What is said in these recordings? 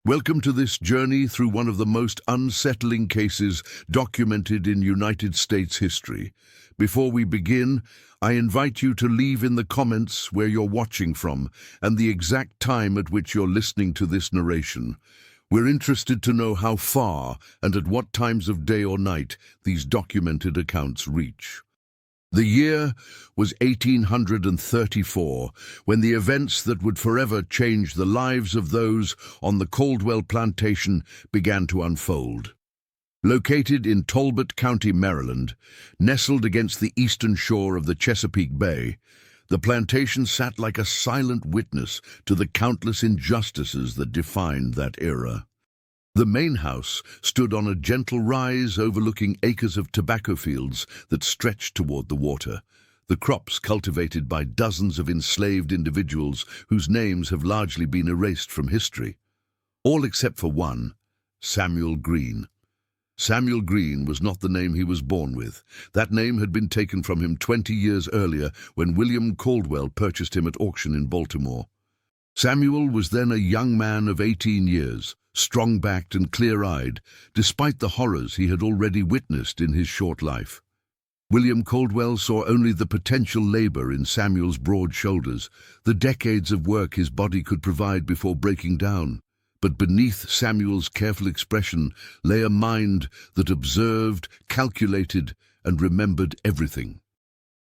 Welcome to this journey through one of the most unsettling cases documented in United States history. Before we begin, I invite you to leave in the comments where you're watching from and the exact time at which you're listening to this narration. We're interested to know how far and at what times of day or night these documented accounts reach. The year was 1834, when the events that would forever change the lives of those on the Caldwell Plantation began to unfold. Located in Talbot County, Maryland, nestled against the eastern shore of the Chesapeake Bay, the plantation sat like a silent witness to the countless injustices that defined that era. The main house stood on a gentle rise overlooking acres of tobacco fields that stretched toward the water, the crops cultivated by dozens of enslaved individuals whose names have largely been erased from history. All except for one, Samuel Green. Samuel Green was not the name he was born with. That name had been taken from him 20 years earlier when William Caldwell purchased him at auction in Baltimore. Samuel was then a young man of 18 years, strong-backed and clear-eyed, despite the horrors he had already witnessed in his short life. William Caldwell saw only the potential labor in Samuel's broad shoulders, the decades of work his body could provide before breaking down. But beneath Samuel's careful expression lay a mind that observed, calculated, and remembered everything.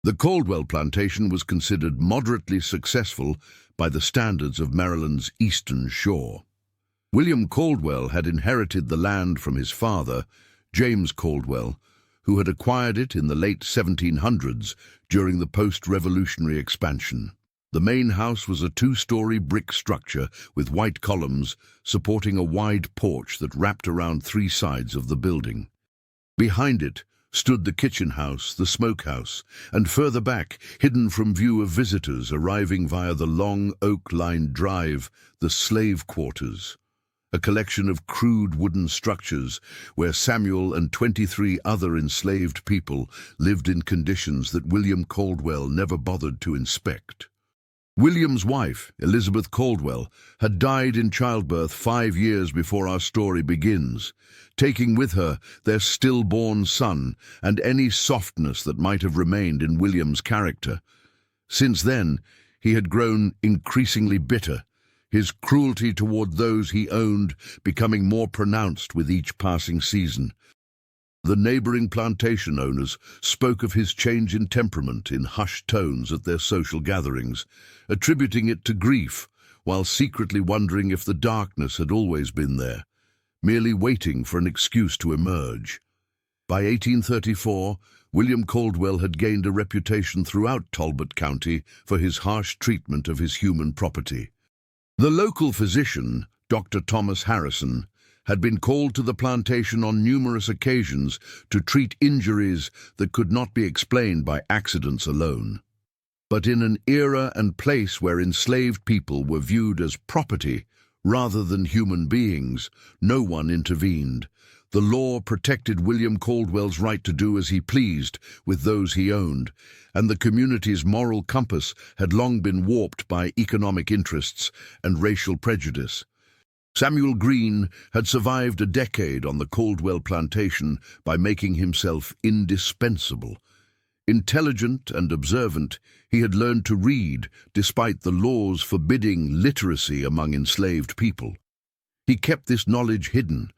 The Caldwell plantation was considered moderately successful by the standards of Maryland's eastern shore. William Caldwell had inherited the land from his father, James Caldwell, who had acquired it in the late 1700s during the post-revolutionary expansion. The main house was a two-story brick structure with white columns supporting a wide porch that wrapped around three sides of the building. Behind it stood the kitchen house, the smokehouse, and further back, hidden from view of visitors arriving via the long oak-lined drive, the slave quarters, a collection of crude wooden structures where Samuel and 23 other enslaved people lived in conditions that William Caldwell never bothered to inspect. William's wife, Elizabeth Caldwell, had died in childbirth 5 years before our story begins, taking with her their stillborn son and any softness that might have remained in William's character. Since then, he had grown increasingly bitter, his cruelty toward those he owned becoming more pronounced with each passing season. The neighboring plantation owners spoke of his change in temperament in hushed tones at their social gatherings, attributing it to grief, while secretly wondering if the darkness had always been there, merely waiting for an excuse to emerge. By 1834, William Caldwell had gained a reputation throughout Talbot County for his harsh treatment of his human property. The local physician, Dr. Thomas Harrison, had been called to the plantation on numerous occasions to treat injuries that could not be explained by accidents alone. But in an era and place where enslaved people were viewed as property rather than human beings, no one intervened. The law protected William Caldwell's right to do as he pleased with those he owned, and the community's moral compass had long been warped by economic interests and racial prejudice. Samuel Green had survived a decade on the Caldwell plantation by making himself indispensable. Intelligent and observant, he had learned to read despite the laws forbidding literacy among enslaved people. He kept this knowledge hidden,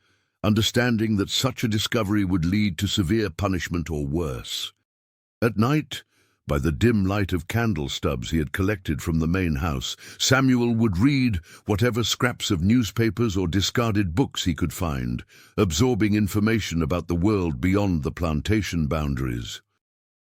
understanding that such a discovery would lead to severe punishment or worse. At night, by the dim light of candle stubs he had collected from the main house, Samuel would read whatever scraps of newspapers or discarded books he could find, absorbing information about the world beyond the plantation boundaries.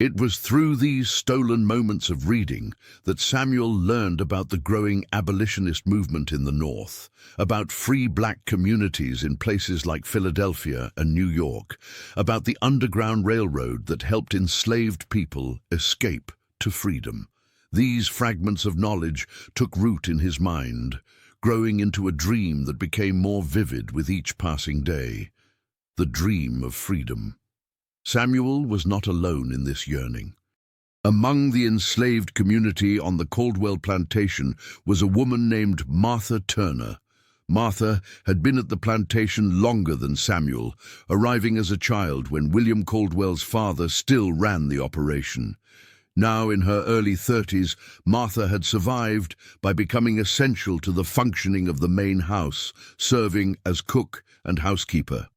It was through these stolen moments of reading that Samuel learned about the growing abolitionist movement in the North, about free black communities in places like Philadelphia and New York, about the Underground Railroad that helped enslaved people escape to freedom. These fragments of knowledge took root in his mind, growing into a dream that became more vivid with each passing day, the dream of freedom. Samuel was not alone in this yearning. Among the enslaved community on the Caldwell plantation was a woman named Martha Turner, Martha had been at the plantation longer than Samuel, arriving as a child when William Caldwell's father still ran the operation. Now in her early 30s, Martha had survived by becoming essential to the functioning of the main house, serving as cook and housekeeper.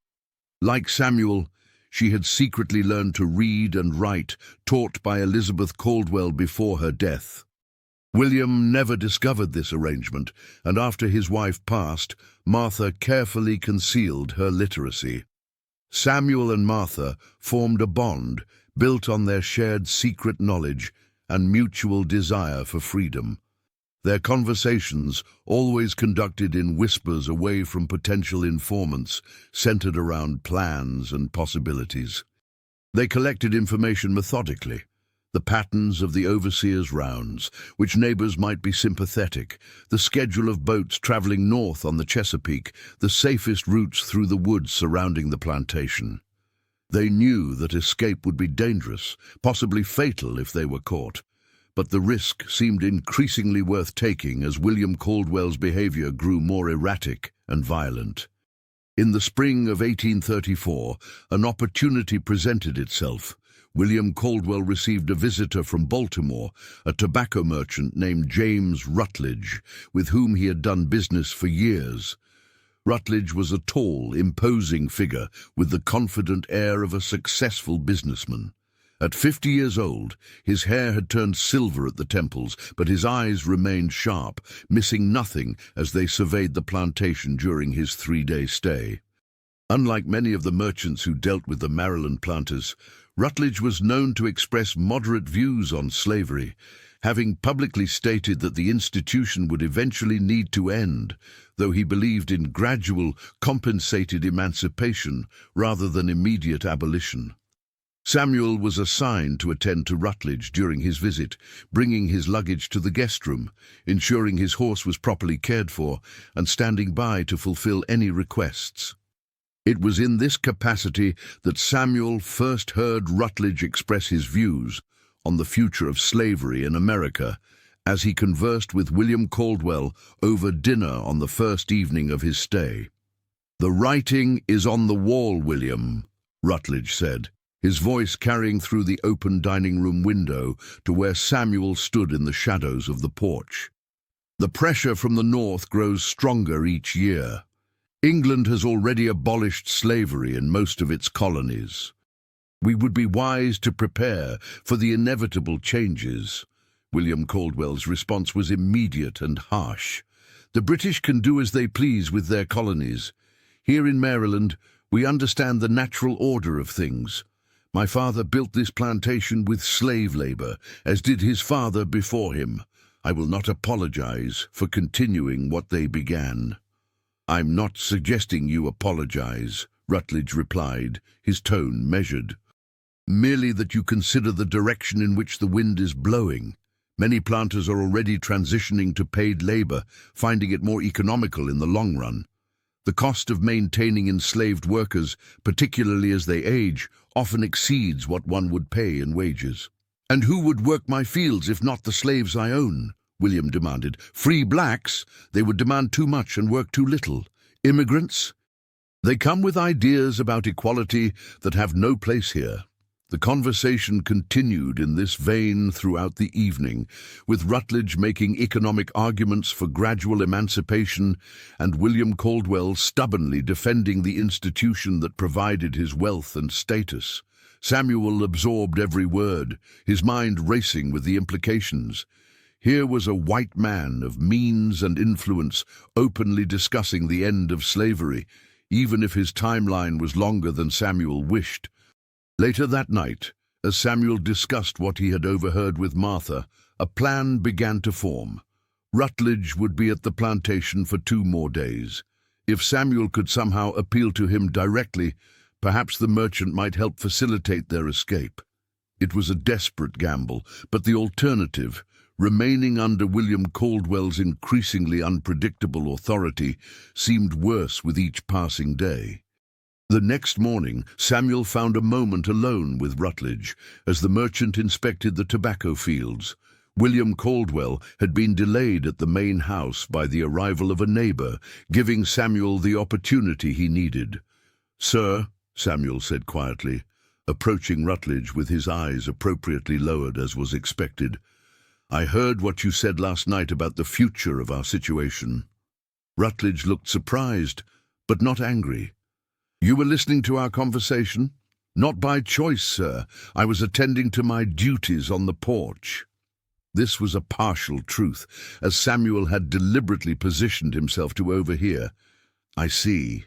Like Samuel, she had secretly learned to read and write, taught by Elizabeth Caldwell before her death. William never discovered this arrangement, and after his wife passed, Martha carefully concealed her literacy. Samuel and Martha formed a bond built on their shared secret knowledge and mutual desire for freedom. Their conversations, always conducted in whispers away from potential informants, centered around plans and possibilities. They collected information methodically, the patterns of the overseer's rounds, which neighbors might be sympathetic, the schedule of boats traveling north on the Chesapeake, the safest routes through the woods surrounding the plantation. They knew that escape would be dangerous, possibly fatal if they were caught, but the risk seemed increasingly worth taking as William Caldwell's behavior grew more erratic and violent. In the spring of 1834, an opportunity presented itself. William Caldwell received a visitor from Baltimore, a tobacco merchant named James Rutledge, with whom he had done business for years. Rutledge was a tall, imposing figure with the confident air of a successful businessman. At 50 years old, his hair had turned silver at the temples, but his eyes remained sharp, missing nothing as they surveyed the plantation during his 3-day stay. Unlike many of the merchants who dealt with the Maryland planters, Rutledge was known to express moderate views on slavery, having publicly stated that the institution would eventually need to end, though he believed in gradual, compensated emancipation rather than immediate abolition. Samuel was assigned to attend to Rutledge during his visit, bringing his luggage to the guest room, ensuring his horse was properly cared for, and standing by to fulfill any requests. It was in this capacity that Samuel first heard Rutledge express his views on the future of slavery in America as he conversed with William Caldwell over dinner on the first evening of his stay. "The writing is on the wall, William," Rutledge said, his voice carrying through the open dining room window to where Samuel stood in the shadows of the porch. "The pressure from the North grows stronger each year. England has already abolished slavery in most of its colonies. We would be wise to prepare for the inevitable changes." William Caldwell's response was immediate and harsh. "The British can do as they please with their colonies. Here in Maryland, we understand the natural order of things. My father built this plantation with slave labor, as did his father before him. I will not apologize for continuing what they began." "I'm not suggesting you apologize," Rutledge replied, his tone measured. "Merely that you consider the direction in which the wind is blowing. Many planters are already transitioning to paid labor, finding it more economical in the long run. The cost of maintaining enslaved workers, particularly as they age, often exceeds what one would pay in wages." "And who would work my fields if not the slaves I own?" William demanded. "Free blacks? They would demand too much and work too little. Immigrants? They come with ideas about equality that have no place here." The conversation continued in this vein throughout the evening, with Rutledge making economic arguments for gradual emancipation and William Caldwell stubbornly defending the institution that provided his wealth and status. Samuel absorbed every word, his mind racing with the implications. Here was a white man of means and influence openly discussing the end of slavery, even if his timeline was longer than Samuel wished. Later that night, as Samuel discussed what he had overheard with Martha, a plan began to form. Rutledge would be at the plantation for 2 more days. If Samuel could somehow appeal to him directly, perhaps the merchant might help facilitate their escape. It was a desperate gamble, but the alternative, remaining under William Caldwell's increasingly unpredictable authority, seemed worse with each passing day. The next morning, Samuel found a moment alone with Rutledge as the merchant inspected the tobacco fields. William Caldwell had been delayed at the main house by the arrival of a neighbor, giving Samuel the opportunity he needed. "Sir," Samuel said quietly, approaching Rutledge with his eyes appropriately lowered as was expected, "I heard what you said last night about the future of our situation." Rutledge looked surprised, but not angry. "You were listening to our conversation?" "Not by choice, sir. I was attending to my duties on the porch." This was a partial truth, as Samuel had deliberately positioned himself to overhear. "I see.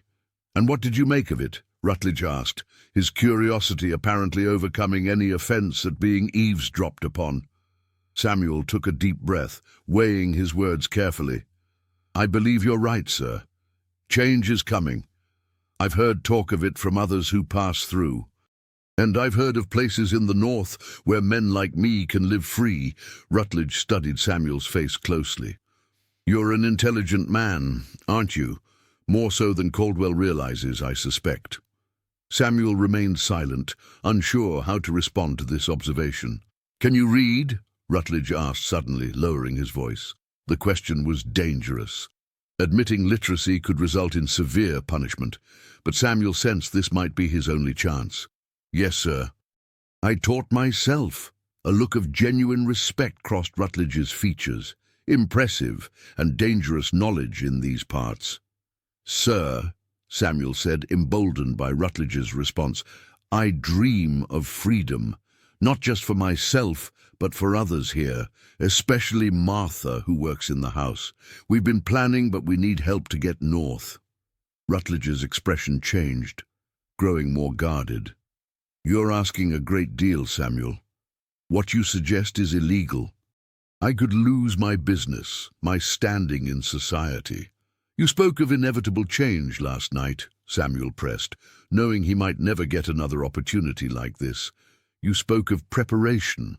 And what did you make of it?" Rutledge asked, his curiosity apparently overcoming any offense at being eavesdropped upon. Samuel took a deep breath, weighing his words carefully. "I believe you're right, sir. Change is coming. I've heard talk of it from others who pass through. And I've heard of places in the north where men like me can live free." Rutledge studied Samuel's face closely. "You're an intelligent man, aren't you? More so than Caldwell realizes, I suspect." Samuel remained silent, unsure how to respond to this observation. "Can you read?" Rutledge asked suddenly, lowering his voice. The question was dangerous. Admitting literacy could result in severe punishment, but Samuel sensed this might be his only chance. "Yes, sir." "I taught myself." A look of genuine respect crossed Rutledge's features. Impressive and dangerous knowledge in these parts. "Sir," Samuel said, emboldened by Rutledge's response, "I dream of freedom, not just for myself, but for others here, especially Martha, who works in the house. We've been planning, but we need help to get north." Rutledge's expression changed, growing more guarded. "You're asking a great deal, Samuel. What you suggest is illegal. I could lose my business, my standing in society." "You spoke of inevitable change last night," Samuel pressed, knowing he might never get another opportunity like this. "You spoke of preparation."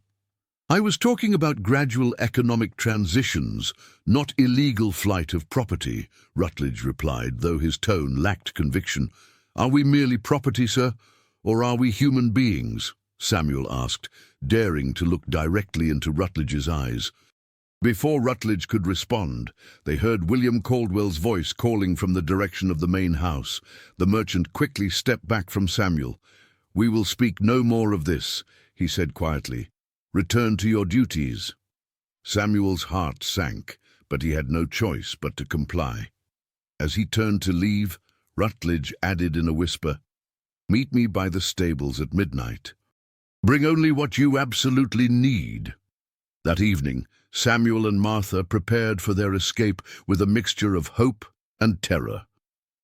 "I was talking about gradual economic transitions, not illegal flight of property," Rutledge replied, though his tone lacked conviction. "Are we merely property, sir? Or are we human beings?" Samuel asked, daring to look directly into Rutledge's eyes. Before Rutledge could respond, they heard William Caldwell's voice calling from the direction of the main house. The merchant quickly stepped back from Samuel. "We will speak no more of this," he said quietly. "Return to your duties." Samuel's heart sank, but he had no choice but to comply. As he turned to leave, Rutledge added in a whisper, "Meet me by the stables at midnight. Bring only what you absolutely need." That evening, Samuel and Martha prepared for their escape with a mixture of hope and terror.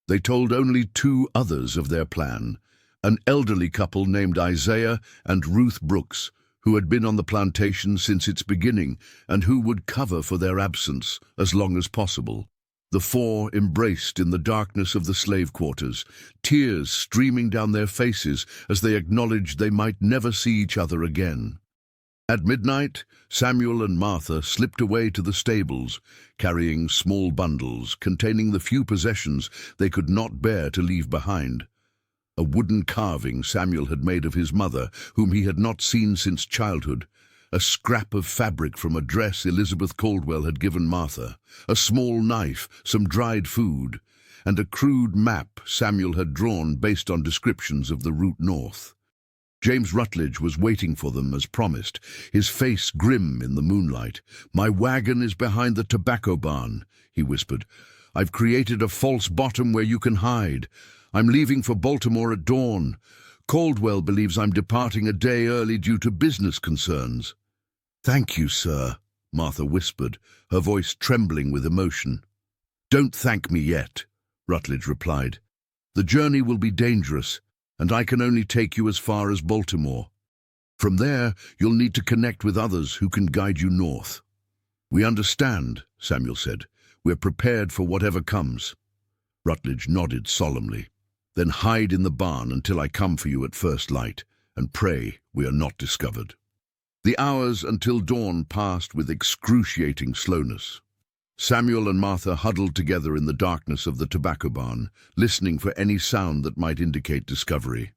They told only 2 others of their plan, an elderly couple named Isaiah and Ruth Brooks, who had been on the plantation since its beginning and who would cover for their absence as long as possible. The 4 embraced in the darkness of the slave quarters, tears streaming down their faces as they acknowledged they might never see each other again. At midnight, Samuel and Martha slipped away to the stables, carrying small bundles containing the few possessions they could not bear to leave behind. A wooden carving Samuel had made of his mother, whom he had not seen since childhood, a scrap of fabric from a dress Elizabeth Caldwell had given Martha, a small knife, some dried food, and a crude map Samuel had drawn based on descriptions of the route north. James Rutledge was waiting for them as promised, his face grim in the moonlight. "My wagon is behind the tobacco barn," he whispered. "I've created a false bottom where you can hide. I'm leaving for Baltimore at dawn. Caldwell believes I'm departing a day early due to business concerns." "Thank you, sir," Martha whispered, her voice trembling with emotion. "Don't thank me yet," Rutledge replied. "The journey will be dangerous, and I can only take you as far as Baltimore. From there, you'll need to connect with others who can guide you north." "We understand," Samuel said. "We're prepared for whatever comes." Rutledge nodded solemnly. "Then hide in the barn until I come for you at first light, and pray we are not discovered." The hours until dawn passed with excruciating slowness. Samuel and Martha huddled together in the darkness of the tobacco barn, listening for any sound that might indicate discovery.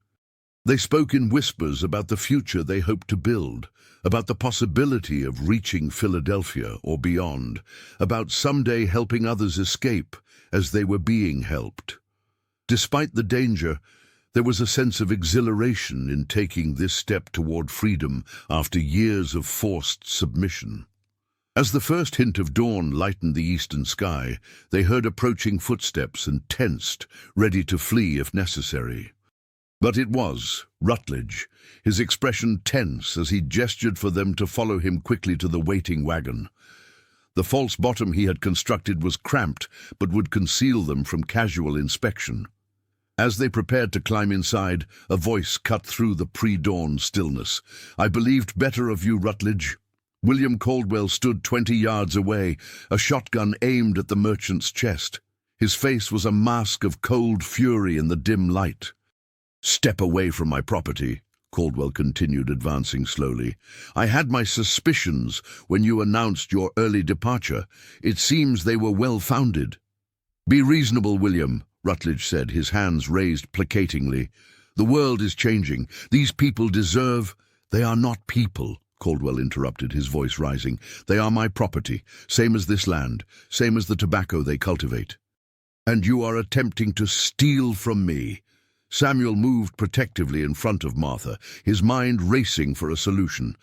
They spoke in whispers about the future they hoped to build, about the possibility of reaching Philadelphia or beyond, about someday helping others escape as they were being helped. Despite the danger, there was a sense of exhilaration in taking this step toward freedom after years of forced submission. As the first hint of dawn lightened the eastern sky, they heard approaching footsteps and tensed, ready to flee if necessary. But it was Rutledge, his expression tense as he gestured for them to follow him quickly to the waiting wagon. The false bottom he had constructed was cramped, but would conceal them from casual inspection. As they prepared to climb inside, a voice cut through the pre-dawn stillness. "I believed better of you, Rutledge." William Caldwell stood 20 yards away, a shotgun aimed at the merchant's chest. His face was a mask of cold fury in the dim light. "Step away from my property," Caldwell continued, advancing slowly. "I had my suspicions when you announced your early departure. It seems they were well-founded." "Be reasonable, William," Rutledge said, his hands raised placatingly. "The world is changing. These people deserve—" "They are not people," Caldwell interrupted, his voice rising. "They are my property, same as this land, same as the tobacco they cultivate. And you are attempting to steal from me." Samuel moved protectively in front of Martha, his mind racing for a solution.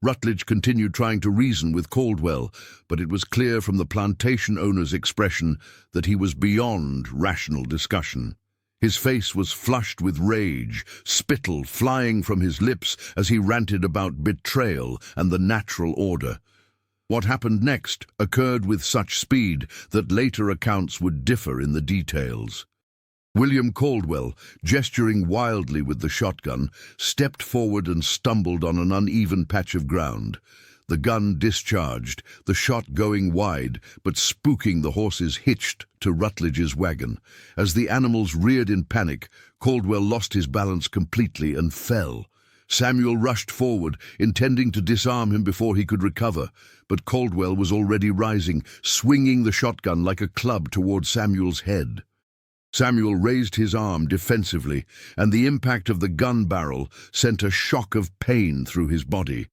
Rutledge continued trying to reason with Caldwell, but it was clear from the plantation owner's expression that he was beyond rational discussion. His face was flushed with rage, spittle flying from his lips as he ranted about betrayal and the natural order. What happened next occurred with such speed that later accounts would differ in the details. William Caldwell, gesturing wildly with the shotgun, stepped forward and stumbled on an uneven patch of ground. The gun discharged, the shot going wide, but spooking the horses hitched to Rutledge's wagon. As the animals reared in panic, Caldwell lost his balance completely and fell. Samuel rushed forward, intending to disarm him before he could recover, but Caldwell was already rising, swinging the shotgun like a club toward Samuel's head. Samuel raised his arm defensively, and the impact of the gun barrel sent a shock of pain through his body.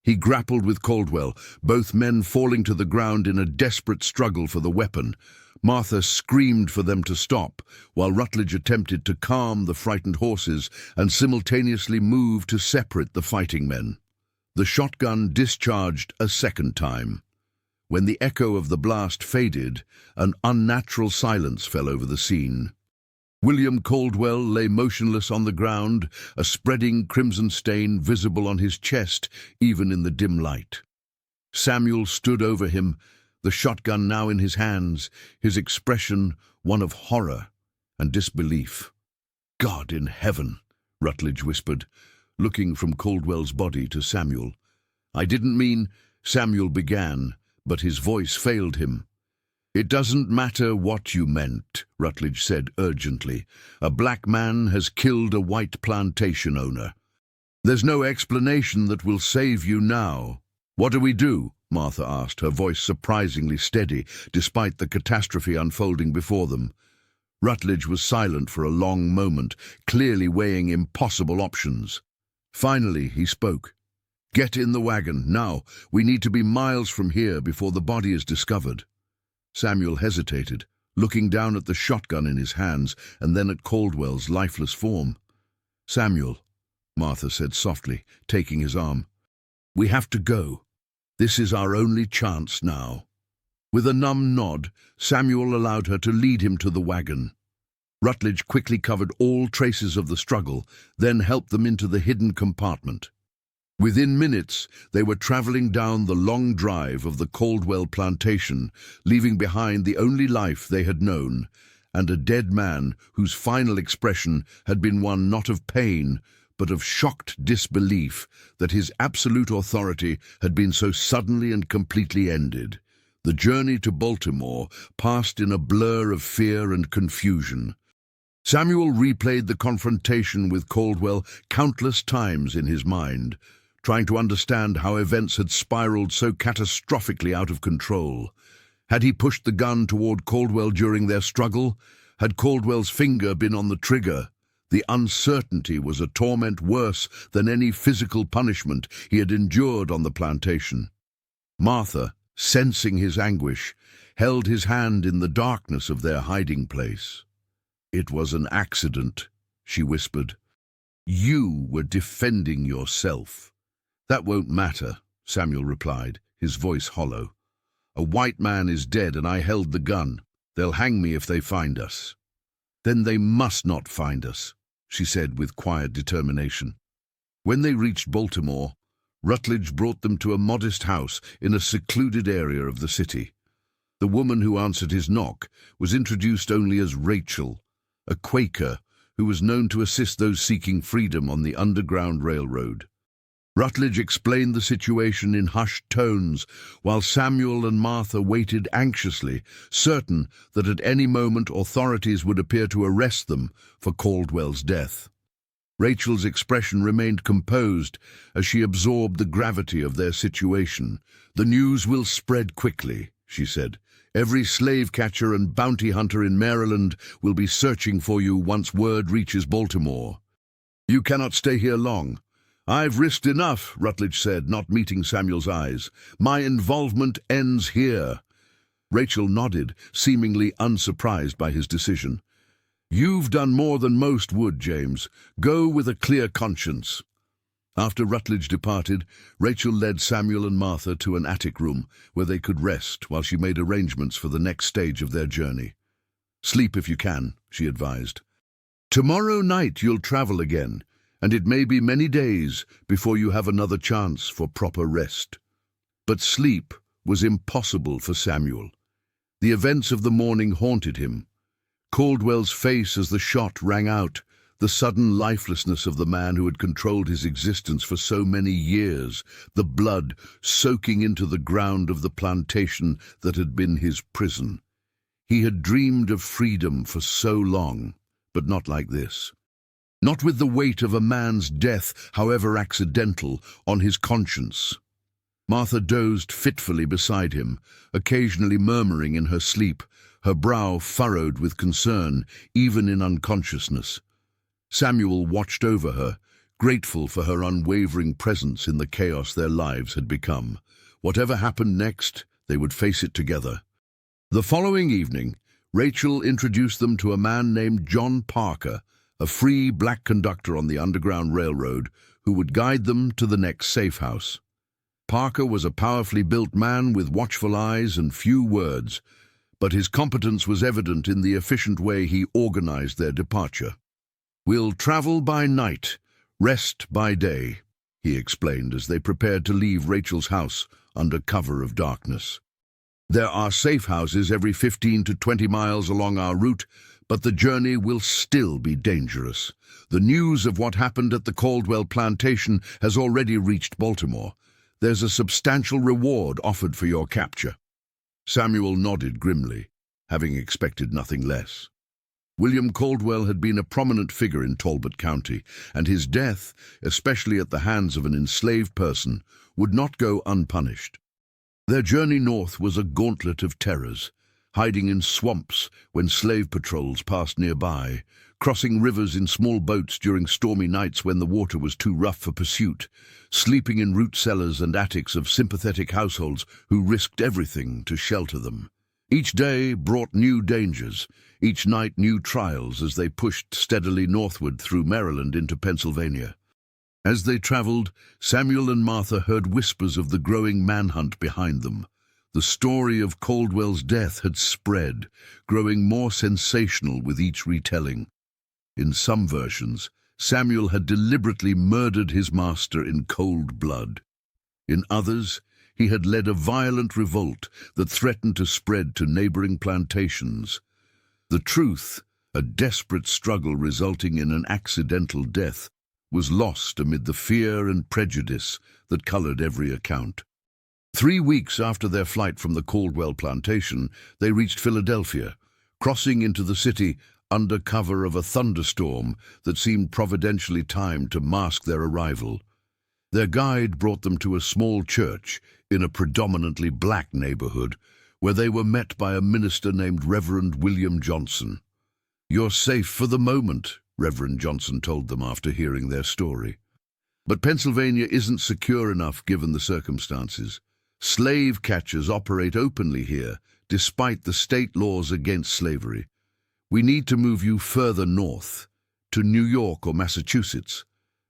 He grappled with Caldwell, both men falling to the ground in a desperate struggle for the weapon. Martha screamed for them to stop, while Rutledge attempted to calm the frightened horses and simultaneously move to separate the fighting men. The shotgun discharged a second time. When the echo of the blast faded, an unnatural silence fell over the scene. William Caldwell lay motionless on the ground, a spreading crimson stain visible on his chest, even in the dim light. Samuel stood over him, the shotgun now in his hands, his expression one of horror and disbelief. "God in heaven," Rutledge whispered, looking from Caldwell's body to Samuel. "I didn't mean—" Samuel began, but his voice failed him. "It doesn't matter what you meant," Rutledge said urgently. "A black man has killed a white plantation owner. There's no explanation that will save you now." "What do we do?" Martha asked, her voice surprisingly steady, despite the catastrophe unfolding before them. Rutledge was silent for a long moment, clearly weighing impossible options. Finally, he spoke. "Get in the wagon, now. We need to be miles from here before the body is discovered." Samuel hesitated, looking down at the shotgun in his hands and then at Caldwell's lifeless form. "Samuel," Martha said softly, taking his arm, "we have to go. This is our only chance now." With a numb nod, Samuel allowed her to lead him to the wagon. Rutledge quickly covered all traces of the struggle, then helped them into the hidden compartment. Within minutes, they were traveling down the long drive of the Caldwell plantation, leaving behind the only life they had known, and a dead man whose final expression had been one not of pain, but of shocked disbelief that his absolute authority had been so suddenly and completely ended. The journey to Baltimore passed in a blur of fear and confusion. Samuel replayed the confrontation with Caldwell countless times in his mind, trying to understand how events had spiraled so catastrophically out of control. Had he pushed the gun toward Caldwell during their struggle? Had Caldwell's finger been on the trigger? The uncertainty was a torment worse than any physical punishment he had endured on the plantation. Martha, sensing his anguish, held his hand in the darkness of their hiding place. "It was an accident," she whispered. "You were defending yourself." "That won't matter," Samuel replied, his voice hollow. "A white man is dead and I held the gun. They'll hang me if they find us." "Then they must not find us," she said with quiet determination. When they reached Baltimore, Rutledge brought them to a modest house in a secluded area of the city. The woman who answered his knock was introduced only as Rachel, a Quaker who was known to assist those seeking freedom on the Underground Railroad. Rutledge explained the situation in hushed tones, while Samuel and Martha waited anxiously, certain that at any moment authorities would appear to arrest them for Caldwell's death. Rachel's expression remained composed as she absorbed the gravity of their situation. "The news will spread quickly," she said. "Every slave catcher and bounty hunter in Maryland will be searching for you once word reaches Baltimore. You cannot stay here long." "I've risked enough," Rutledge said, not meeting Samuel's eyes. "My involvement ends here." Rachel nodded, seemingly unsurprised by his decision. "You've done more than most would, James. Go with a clear conscience." After Rutledge departed, Rachel led Samuel and Martha to an attic room where they could rest while she made arrangements for the next stage of their journey. "Sleep if you can," she advised. "Tomorrow night you'll travel again, and it may be many days before you have another chance for proper rest." But sleep was impossible for Samuel. The events of the morning haunted him. Caldwell's face as the shot rang out, the sudden lifelessness of the man who had controlled his existence for so many years, the blood soaking into the ground of the plantation that had been his prison. He had dreamed of freedom for so long, but not like this. Not with the weight of a man's death, however accidental, on his conscience. Martha dozed fitfully beside him, occasionally murmuring in her sleep, her brow furrowed with concern, even in unconsciousness. Samuel watched over her, grateful for her unwavering presence in the chaos their lives had become. Whatever happened next, they would face it together. The following evening, Rachel introduced them to a man named John Parker, a free black conductor on the Underground Railroad, who would guide them to the next safe house. Parker was a powerfully built man with watchful eyes and few words, but his competence was evident in the efficient way he organized their departure. "We'll travel by night, rest by day," he explained as they prepared to leave Rachel's house under cover of darkness. "There are safe houses every 15 to 20 miles along our route, but the journey will still be dangerous. The news of what happened at the Caldwell plantation has already reached Baltimore. There's a substantial reward offered for your capture." Samuel nodded grimly, having expected nothing less. William Caldwell had been a prominent figure in Talbot County, and his death, especially at the hands of an enslaved person, would not go unpunished. Their journey north was a gauntlet of terrors, hiding in swamps when slave patrols passed nearby, crossing rivers in small boats during stormy nights when the water was too rough for pursuit, sleeping in root cellars and attics of sympathetic households who risked everything to shelter them. Each day brought new dangers, each night new trials as they pushed steadily northward through Maryland into Pennsylvania. As they traveled, Samuel and Martha heard whispers of the growing manhunt behind them. The story of Caldwell's death had spread, growing more sensational with each retelling. In some versions, Samuel had deliberately murdered his master in cold blood. In others, he had led a violent revolt that threatened to spread to neighboring plantations. The truth, a desperate struggle resulting in an accidental death, was lost amid the fear and prejudice that colored every account. 3 weeks after their flight from the Caldwell plantation, they reached Philadelphia, crossing into the city under cover of a thunderstorm that seemed providentially timed to mask their arrival. Their guide brought them to a small church in a predominantly black neighborhood, where they were met by a minister named Reverend William Johnson. "You're safe for the moment," Reverend Johnson told them after hearing their story. But Pennsylvania isn't secure enough given the circumstances. Slave catchers operate openly here, despite the state laws against slavery. We need to move you further north, to New York or Massachusetts,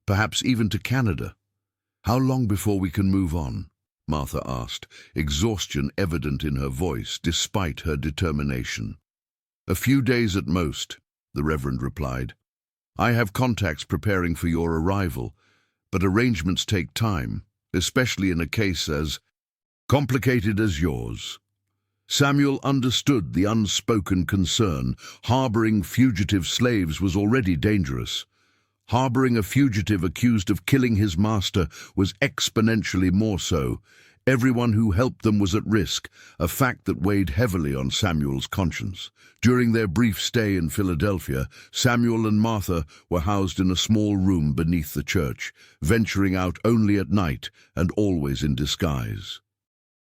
perhaps even to Canada. How long before we can move on? Martha asked, exhaustion evident in her voice despite her determination. A few days at most, the Reverend replied. I have contacts preparing for your arrival, but arrangements take time, especially in a case as complicated as yours. Samuel understood the unspoken concern. Harboring fugitive slaves was already dangerous. Harboring a fugitive accused of killing his master was exponentially more so. Everyone who helped them was at risk, a fact that weighed heavily on Samuel's conscience. During their brief stay in Philadelphia, Samuel and Martha were housed in a small room beneath the church, venturing out only at night and always in disguise.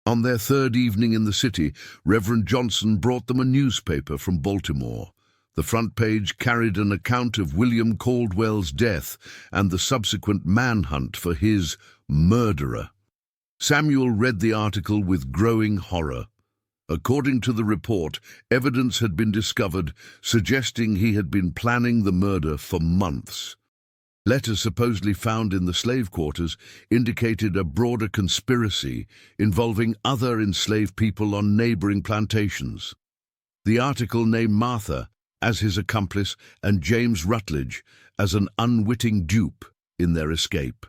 On their third evening in the city, Reverend Johnson brought them a newspaper from Baltimore. The front page carried an account of William Caldwell's death and the subsequent manhunt for his murderer. Samuel read the article with growing horror. According to the report, evidence had been discovered suggesting he had been planning the murder for months. Letters supposedly found in the slave quarters indicated a broader conspiracy involving other enslaved people on neighboring plantations. The article named Martha as his accomplice and James Rutledge as an unwitting dupe in their escape.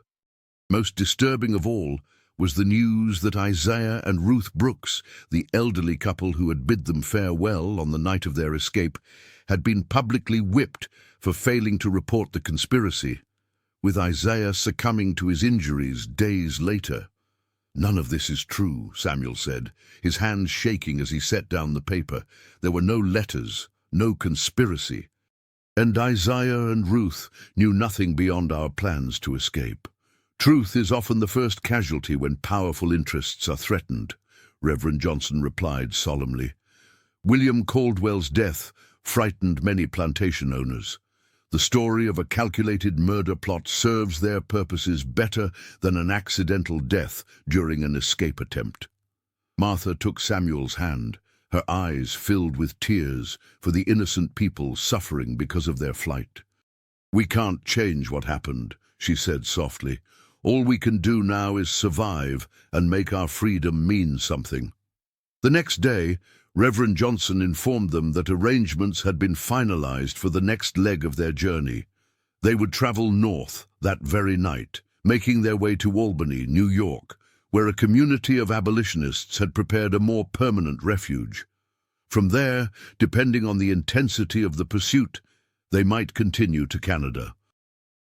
Most disturbing of all was the news that Isaiah and Ruth Brooks, the elderly couple who had bid them farewell on the night of their escape, had been publicly whipped for failing to report the conspiracy, with Isaiah succumbing to his injuries days later. None of this is true, Samuel said, his hands shaking as he set down the paper. There were no letters, no conspiracy. And Isaiah and Ruth knew nothing beyond our plans to escape. Truth is often the first casualty when powerful interests are threatened, Reverend Johnson replied solemnly. William Caldwell's death frightened many plantation owners. The story of a calculated murder plot serves their purposes better than an accidental death during an escape attempt. Martha took Samuel's hand, her eyes filled with tears for the innocent people suffering because of their flight. We can't change what happened, she said softly. All we can do now is survive and make our freedom mean something. The next day, Reverend Johnson informed them that arrangements had been finalized for the next leg of their journey. They would travel north that very night, making their way to Albany, New York, where a community of abolitionists had prepared a more permanent refuge. From there, depending on the intensity of the pursuit, they might continue to Canada.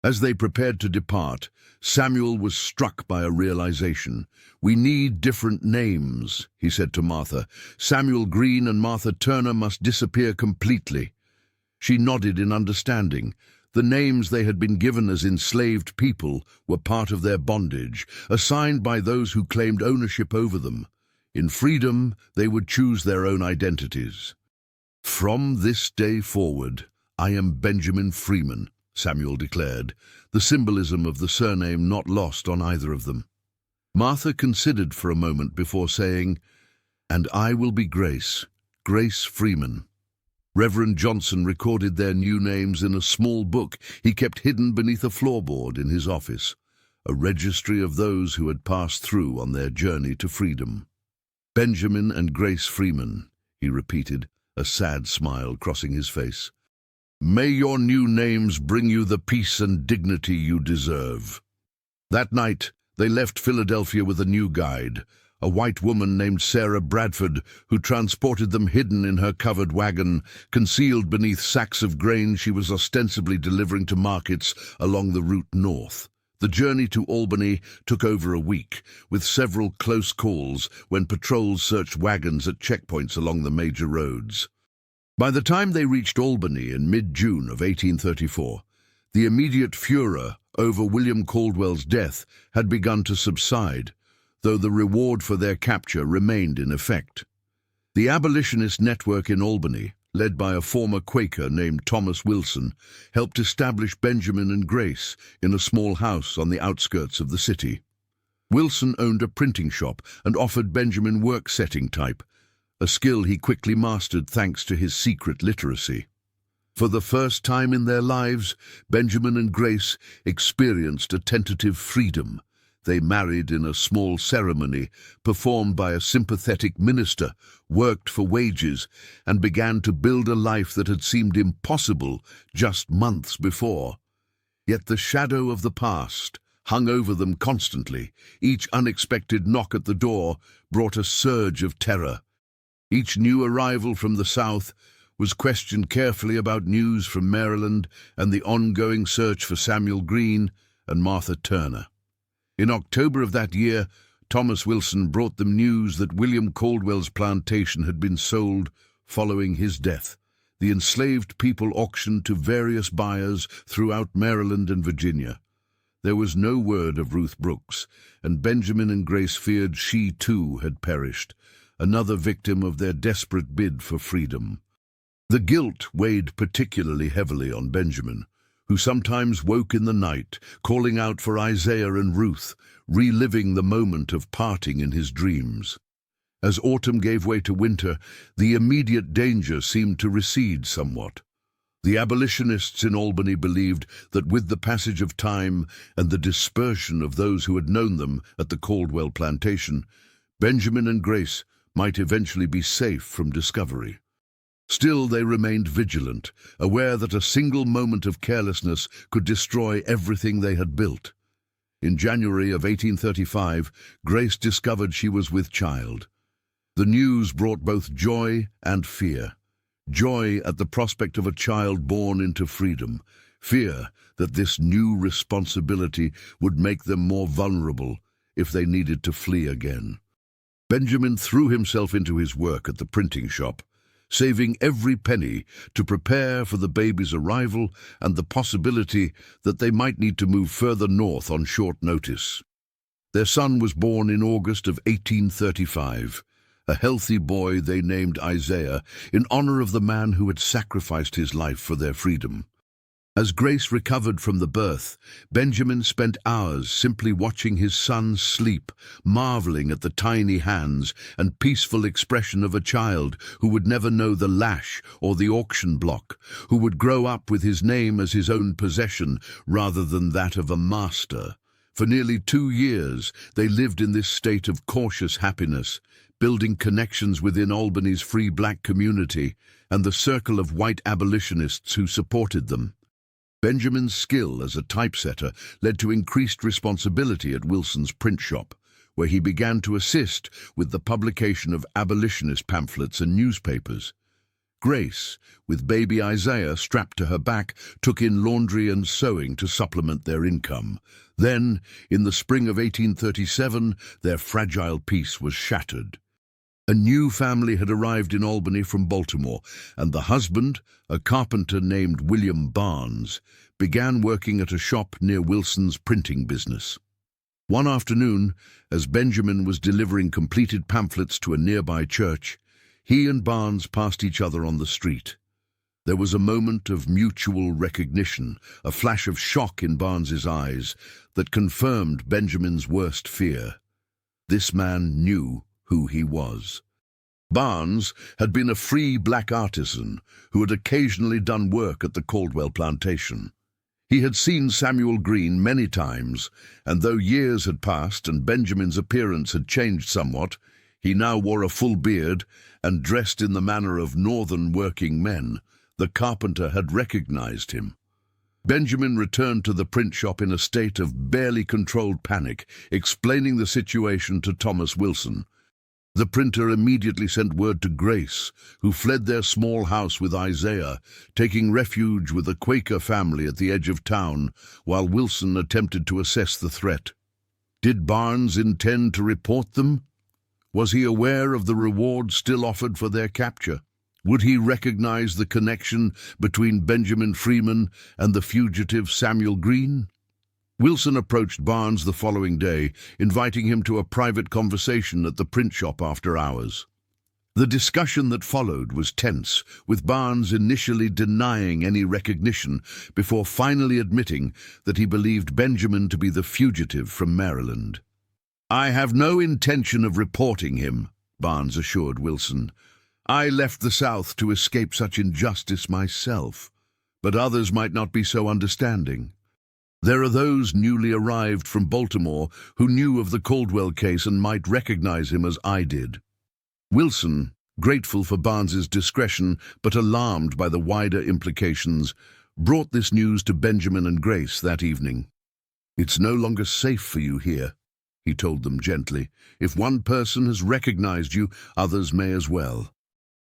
As they prepared to depart, Samuel was struck by a realization. We need different names, he said to Martha. Samuel Green and Martha Turner must disappear completely. She nodded in understanding. The names they had been given as enslaved people were part of their bondage, assigned by those who claimed ownership over them. In freedom, they would choose their own identities. From this day forward, I am Benjamin Freeman, Samuel declared, the symbolism of the surname not lost on either of them. Martha considered for a moment before saying, "And I will be Grace, Grace Freeman." Reverend Johnson recorded their new names in a small book he kept hidden beneath a floorboard in his office, a registry of those who had passed through on their journey to freedom. Benjamin and Grace Freeman, he repeated, a sad smile crossing his face. May your new names bring you the peace and dignity you deserve. That night, they left Philadelphia with a new guide, a white woman named Sarah Bradford, who transported them hidden in her covered wagon, concealed beneath sacks of grain she was ostensibly delivering to markets along the route north. The journey to Albany took over a week, with several close calls when patrols searched wagons at checkpoints along the major roads. By the time they reached Albany in mid-June of 1834, the immediate furor over William Caldwell's death had begun to subside, though the reward for their capture remained in effect. The abolitionist network in Albany, led by a former Quaker named Thomas Wilson, helped establish Benjamin and Grace in a small house on the outskirts of the city. Wilson owned a printing shop and offered Benjamin work-setting type, a skill he quickly mastered thanks to his secret literacy. For the first time in their lives, Benjamin and Grace experienced a tentative freedom. They married in a small ceremony performed by a sympathetic minister, worked for wages, and began to build a life that had seemed impossible just months before. Yet the shadow of the past hung over them constantly. Each unexpected knock at the door brought a surge of terror. Each new arrival from the South was questioned carefully about news from Maryland and the ongoing search for Samuel Green and Martha Turner. In October of that year, Thomas Wilson brought them news that William Caldwell's plantation had been sold following his death. The enslaved people auctioned to various buyers throughout Maryland and Virginia. There was no word of Ruth Brooks, and Benjamin and Grace feared she too had perished, another victim of their desperate bid for freedom. The guilt weighed particularly heavily on Benjamin, who sometimes woke in the night, calling out for Isaiah and Ruth, reliving the moment of parting in his dreams. As autumn gave way to winter, the immediate danger seemed to recede somewhat. The abolitionists in Albany believed that with the passage of time and the dispersion of those who had known them at the Caldwell plantation, Benjamin and Grace might eventually be safe from discovery. Still, they remained vigilant, aware that a single moment of carelessness could destroy everything they had built. In January of 1835, Grace discovered she was with child. The news brought both joy and fear. Joy at the prospect of a child born into freedom, fear that this new responsibility would make them more vulnerable if they needed to flee again. Benjamin threw himself into his work at the printing shop, saving every penny to prepare for the baby's arrival and the possibility that they might need to move further north on short notice. Their son was born in August of 1835. A healthy boy they named Isaiah, in honor of the man who had sacrificed his life for their freedom. As Grace recovered from the birth, Benjamin spent hours simply watching his son sleep, marveling at the tiny hands and peaceful expression of a child who would never know the lash or the auction block, who would grow up with his name as his own possession rather than that of a master. For nearly 2 years, they lived in this state of cautious happiness, building connections within Albany's free black community and the circle of white abolitionists who supported them. Benjamin's skill as a typesetter led to increased responsibility at Wilson's print shop, where he began to assist with the publication of abolitionist pamphlets and newspapers. Grace, with baby Isaiah strapped to her back, took in laundry and sewing to supplement their income. Then, in the spring of 1837, their fragile peace was shattered. A new family had arrived in Albany from Baltimore, and the husband, a carpenter named William Barnes, began working at a shop near Wilson's printing business. One afternoon, as Benjamin was delivering completed pamphlets to a nearby church, he and Barnes passed each other on the street. There was a moment of mutual recognition, a flash of shock in Barnes's eyes that confirmed Benjamin's worst fear. This man knew who he was. Barnes had been a free black artisan who had occasionally done work at the Caldwell plantation. He had seen Samuel Green many times, and though years had passed and Benjamin's appearance had changed somewhat, he now wore a full beard and dressed in the manner of northern working men. The carpenter had recognized him. Benjamin returned to the print shop in a state of barely controlled panic, explaining the situation to Thomas Wilson. The printer immediately sent word to Grace, who fled their small house with Isaiah, taking refuge with a Quaker family at the edge of town, while Wilson attempted to assess the threat. Did Barnes intend to report them? Was he aware of the reward still offered for their capture? Would he recognize the connection between Benjamin Freeman and the fugitive Samuel Green? Wilson approached Barnes the following day, inviting him to a private conversation at the print shop after hours. The discussion that followed was tense, with Barnes initially denying any recognition before finally admitting that he believed Benjamin to be the fugitive from Maryland. "I have no intention of reporting him," Barnes assured Wilson. "I left the South to escape such injustice myself, but others might not be so understanding. There are those newly arrived from Baltimore who knew of the Caldwell case and might recognize him as I did." Wilson, grateful for Barnes's discretion but alarmed by the wider implications, brought this news to Benjamin and Grace that evening. "It's no longer safe for you here," he told them gently. "If one person has recognized you, others may as well.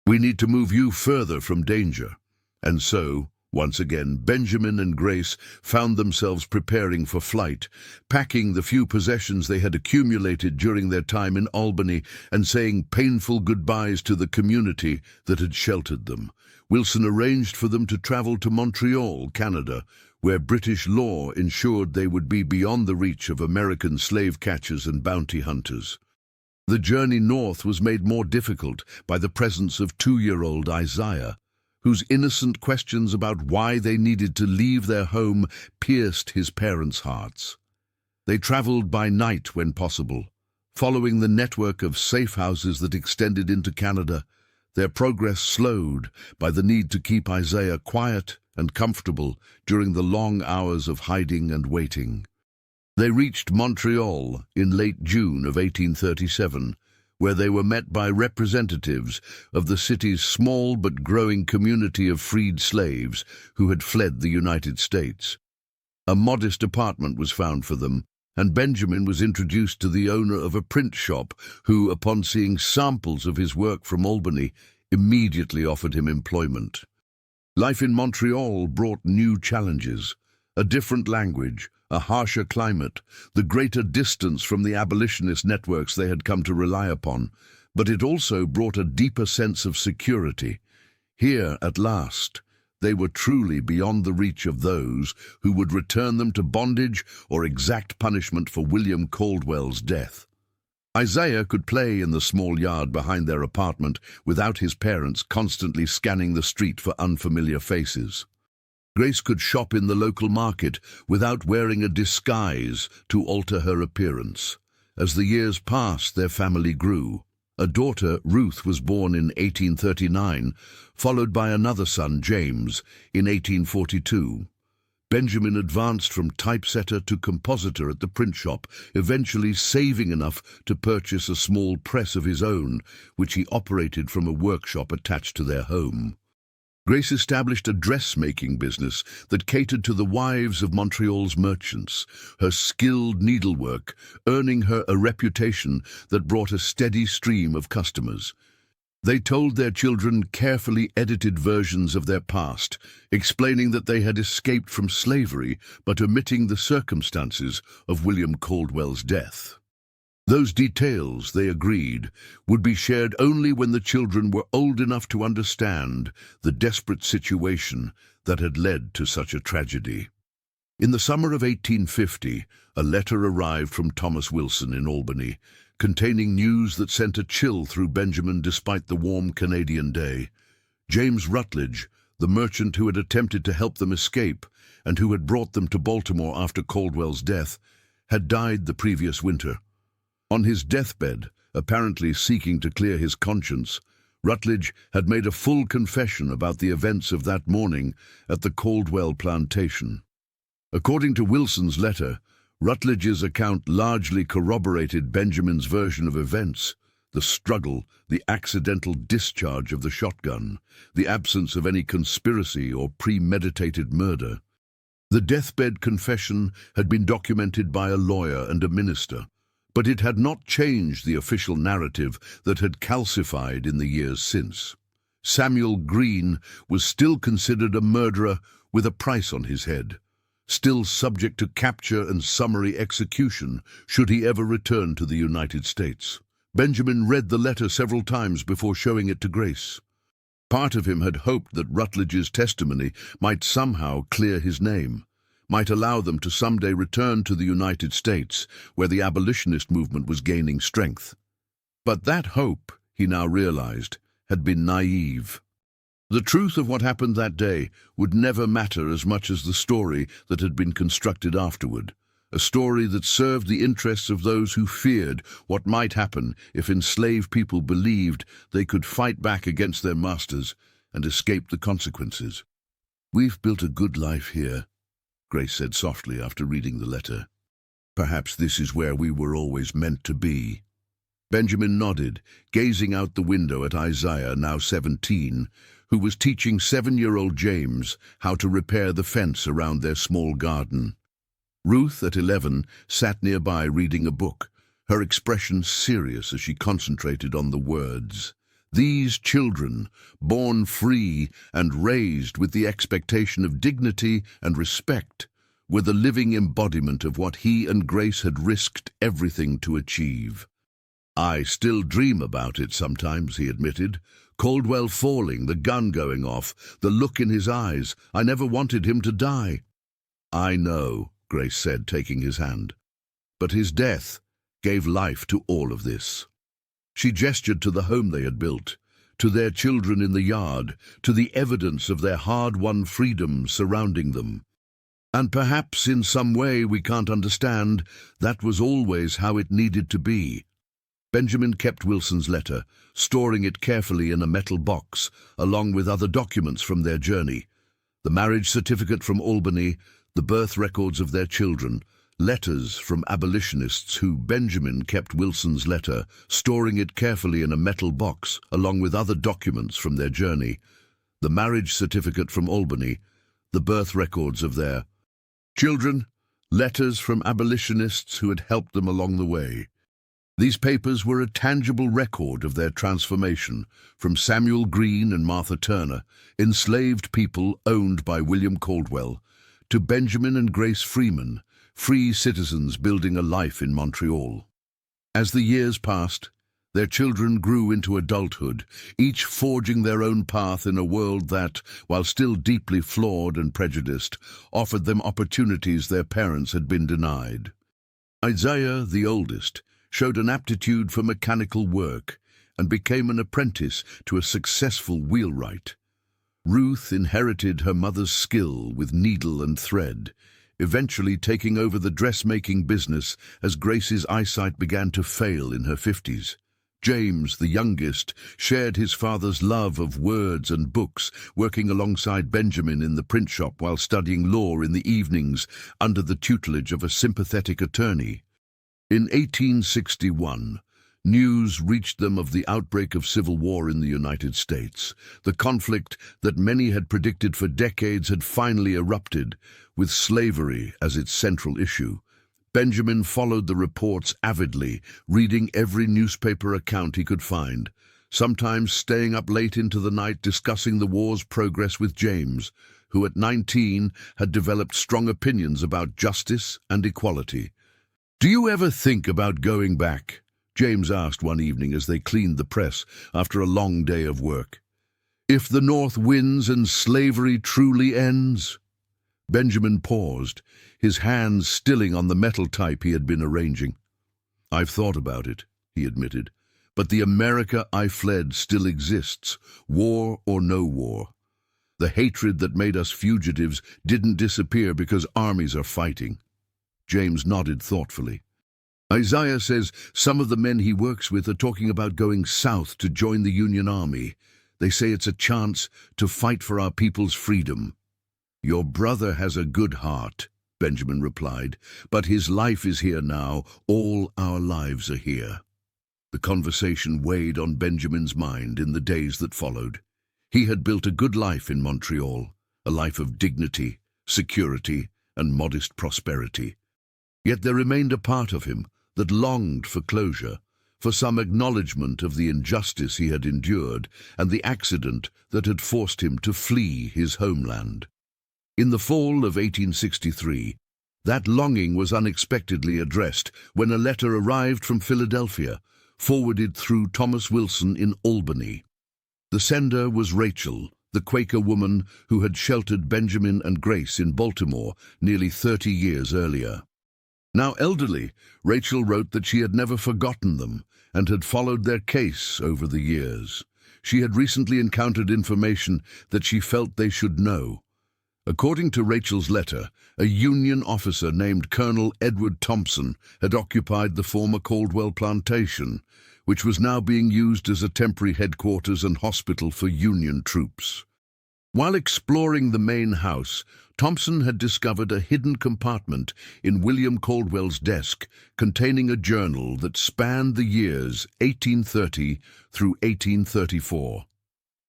We need to move you further from danger." And so, once again, Benjamin and Grace found themselves preparing for flight, packing the few possessions they had accumulated during their time in Albany and saying painful goodbyes to the community that had sheltered them. Wilson arranged for them to travel to Montreal, Canada, where British law ensured they would be beyond the reach of American slave catchers and bounty hunters. The journey north was made more difficult by the presence of 2-year-old Isaiah, whose innocent questions about why they needed to leave their home pierced his parents' hearts. They traveled by night when possible, following the network of safe houses that extended into Canada. Their progress slowed by the need to keep Isaiah quiet and comfortable during the long hours of hiding and waiting. They reached Montreal in late June of 1837, where they were met by representatives of the city's small but growing community of freed slaves who had fled the United States. A modest apartment was found for them, and Benjamin was introduced to the owner of a print shop who, upon seeing samples of his work from Albany, immediately offered him employment. Life in Montreal brought new challenges: a different language, a harsher climate, the greater distance from the abolitionist networks they had come to rely upon, but it also brought a deeper sense of security. Here, at last, they were truly beyond the reach of those who would return them to bondage or exact punishment for William Caldwell's death. Isaiah could play in the small yard behind their apartment without his parents constantly scanning the street for unfamiliar faces. Grace could shop in the local market without wearing a disguise to alter her appearance. As the years passed, their family grew. A daughter, Ruth, was born in 1839, followed by another son, James, in 1842. Benjamin advanced from typesetter to compositor at the print shop, eventually saving enough to purchase a small press of his own, which he operated from a workshop attached to their home. Grace established a dressmaking business that catered to the wives of Montreal's merchants, her skilled needlework earning her a reputation that brought a steady stream of customers. They told their children carefully edited versions of their past, explaining that they had escaped from slavery but omitting the circumstances of William Caldwell's death. Those details, they agreed, would be shared only when the children were old enough to understand the desperate situation that had led to such a tragedy. In the summer of 1850, a letter arrived from Thomas Wilson in Albany, containing news that sent a chill through Benjamin despite the warm Canadian day. James Rutledge, the merchant who had attempted to help them escape and who had brought them to Baltimore after Caldwell's death, had died the previous winter. On his deathbed, apparently seeking to clear his conscience, Rutledge had made a full confession about the events of that morning at the Caldwell Plantation. According to Wilson's letter, Rutledge's account largely corroborated Benjamin's version of events: the struggle, the accidental discharge of the shotgun, the absence of any conspiracy or premeditated murder. The deathbed confession had been documented by a lawyer and a minister, but it had not changed the official narrative that had calcified in the years since. Samuel Green was still considered a murderer with a price on his head, still subject to capture and summary execution should he ever return to the United States. Benjamin read the letter several times before showing it to Grace. Part of him had hoped that Rutledge's testimony might somehow clear his name, might allow them to someday return to the United States, where the abolitionist movement was gaining strength. But that hope, he now realized, had been naive. The truth of what happened that day would never matter as much as the story that had been constructed afterward, a story that served the interests of those who feared what might happen if enslaved people believed they could fight back against their masters and escape the consequences. "We've built a good life here," Grace said softly after reading the letter. "Perhaps this is where we were always meant to be." Benjamin nodded, gazing out the window at Isaiah, now 17, who was teaching 7-year-old James how to repair the fence around their small garden. Ruth, at 11, sat nearby reading a book, her expression serious as she concentrated on the words. These children, born free and raised with the expectation of dignity and respect, were the living embodiment of what he and Grace had risked everything to achieve. "I still dream about it sometimes," he admitted. "Caldwell falling, the gun going off, the look in his eyes. I never wanted him to die." "I know," Grace said, taking his hand. "But his death gave life to all of this." She gestured to the home they had built, to their children in the yard, to the evidence of their hard-won freedom surrounding them. "And perhaps in some way we can't understand, that was always how it needed to be." Benjamin kept Wilson's letter, storing it carefully in a metal box, along with other documents from their journey. The marriage certificate from Albany, the birth records of their children, letters from abolitionists who Benjamin kept Wilson's letter, storing it carefully in a metal box, along with other documents from their journey. The marriage certificate from Albany, the birth records of their children, letters from abolitionists who had helped them along the way. These papers were a tangible record of their transformation from Samuel Green and Martha Turner, enslaved people owned by William Caldwell, to Benjamin and Grace Freeman, free citizens building a life in Montreal. As the years passed, their children grew into adulthood, each forging their own path in a world that, while still deeply flawed and prejudiced, offered them opportunities their parents had been denied. Isaiah, the oldest, showed an aptitude for mechanical work and became an apprentice to a successful wheelwright. Ruth inherited her mother's skill with needle and thread, eventually taking over the dressmaking business as Grace's eyesight began to fail in her 50s. James, the youngest, shared his father's love of words and books, working alongside Benjamin in the print shop while studying law in the evenings under the tutelage of a sympathetic attorney. In 1861, news reached them of the outbreak of civil war in the United States. The conflict that many had predicted for decades had finally erupted, with slavery as its central issue. Benjamin followed the reports avidly, reading every newspaper account he could find, sometimes staying up late into the night discussing the war's progress with James, who at 19 had developed strong opinions about justice and equality. "Do you ever think about going back?" James asked one evening as they cleaned the press after a long day of work. "If the North wins and slavery truly ends?" Benjamin paused, his hands stilling on the metal type he had been arranging. "I've thought about it," he admitted, "but the America I fled still exists, war or no war. The hatred that made us fugitives didn't disappear because armies are fighting." James nodded thoughtfully. "Isaiah says some of the men he works with are talking about going south to join the Union Army. They say it's a chance to fight for our people's freedom." "Your brother has a good heart," Benjamin replied, "but his life is here now. All our lives are here." The conversation weighed on Benjamin's mind in the days that followed. He had built a good life in Montreal, a life of dignity, security, and modest prosperity. Yet there remained a part of him that longed for closure, for some acknowledgement of the injustice he had endured and the accident that had forced him to flee his homeland. In the fall of 1863, that longing was unexpectedly addressed when a letter arrived from Philadelphia, forwarded through Thomas Wilson in Albany. The sender was Rachel, the Quaker woman who had sheltered Benjamin and Grace in Baltimore nearly 30 years earlier. Now elderly, Rachel wrote that she had never forgotten them and had followed their case over the years. She had recently encountered information that she felt they should know. According to Rachel's letter, a Union officer named Colonel Edward Thompson had occupied the former Caldwell Plantation, which was now being used as a temporary headquarters and hospital for Union troops. While exploring the main house, Thompson had discovered a hidden compartment in William Caldwell's desk containing a journal that spanned the years 1830 through 1834.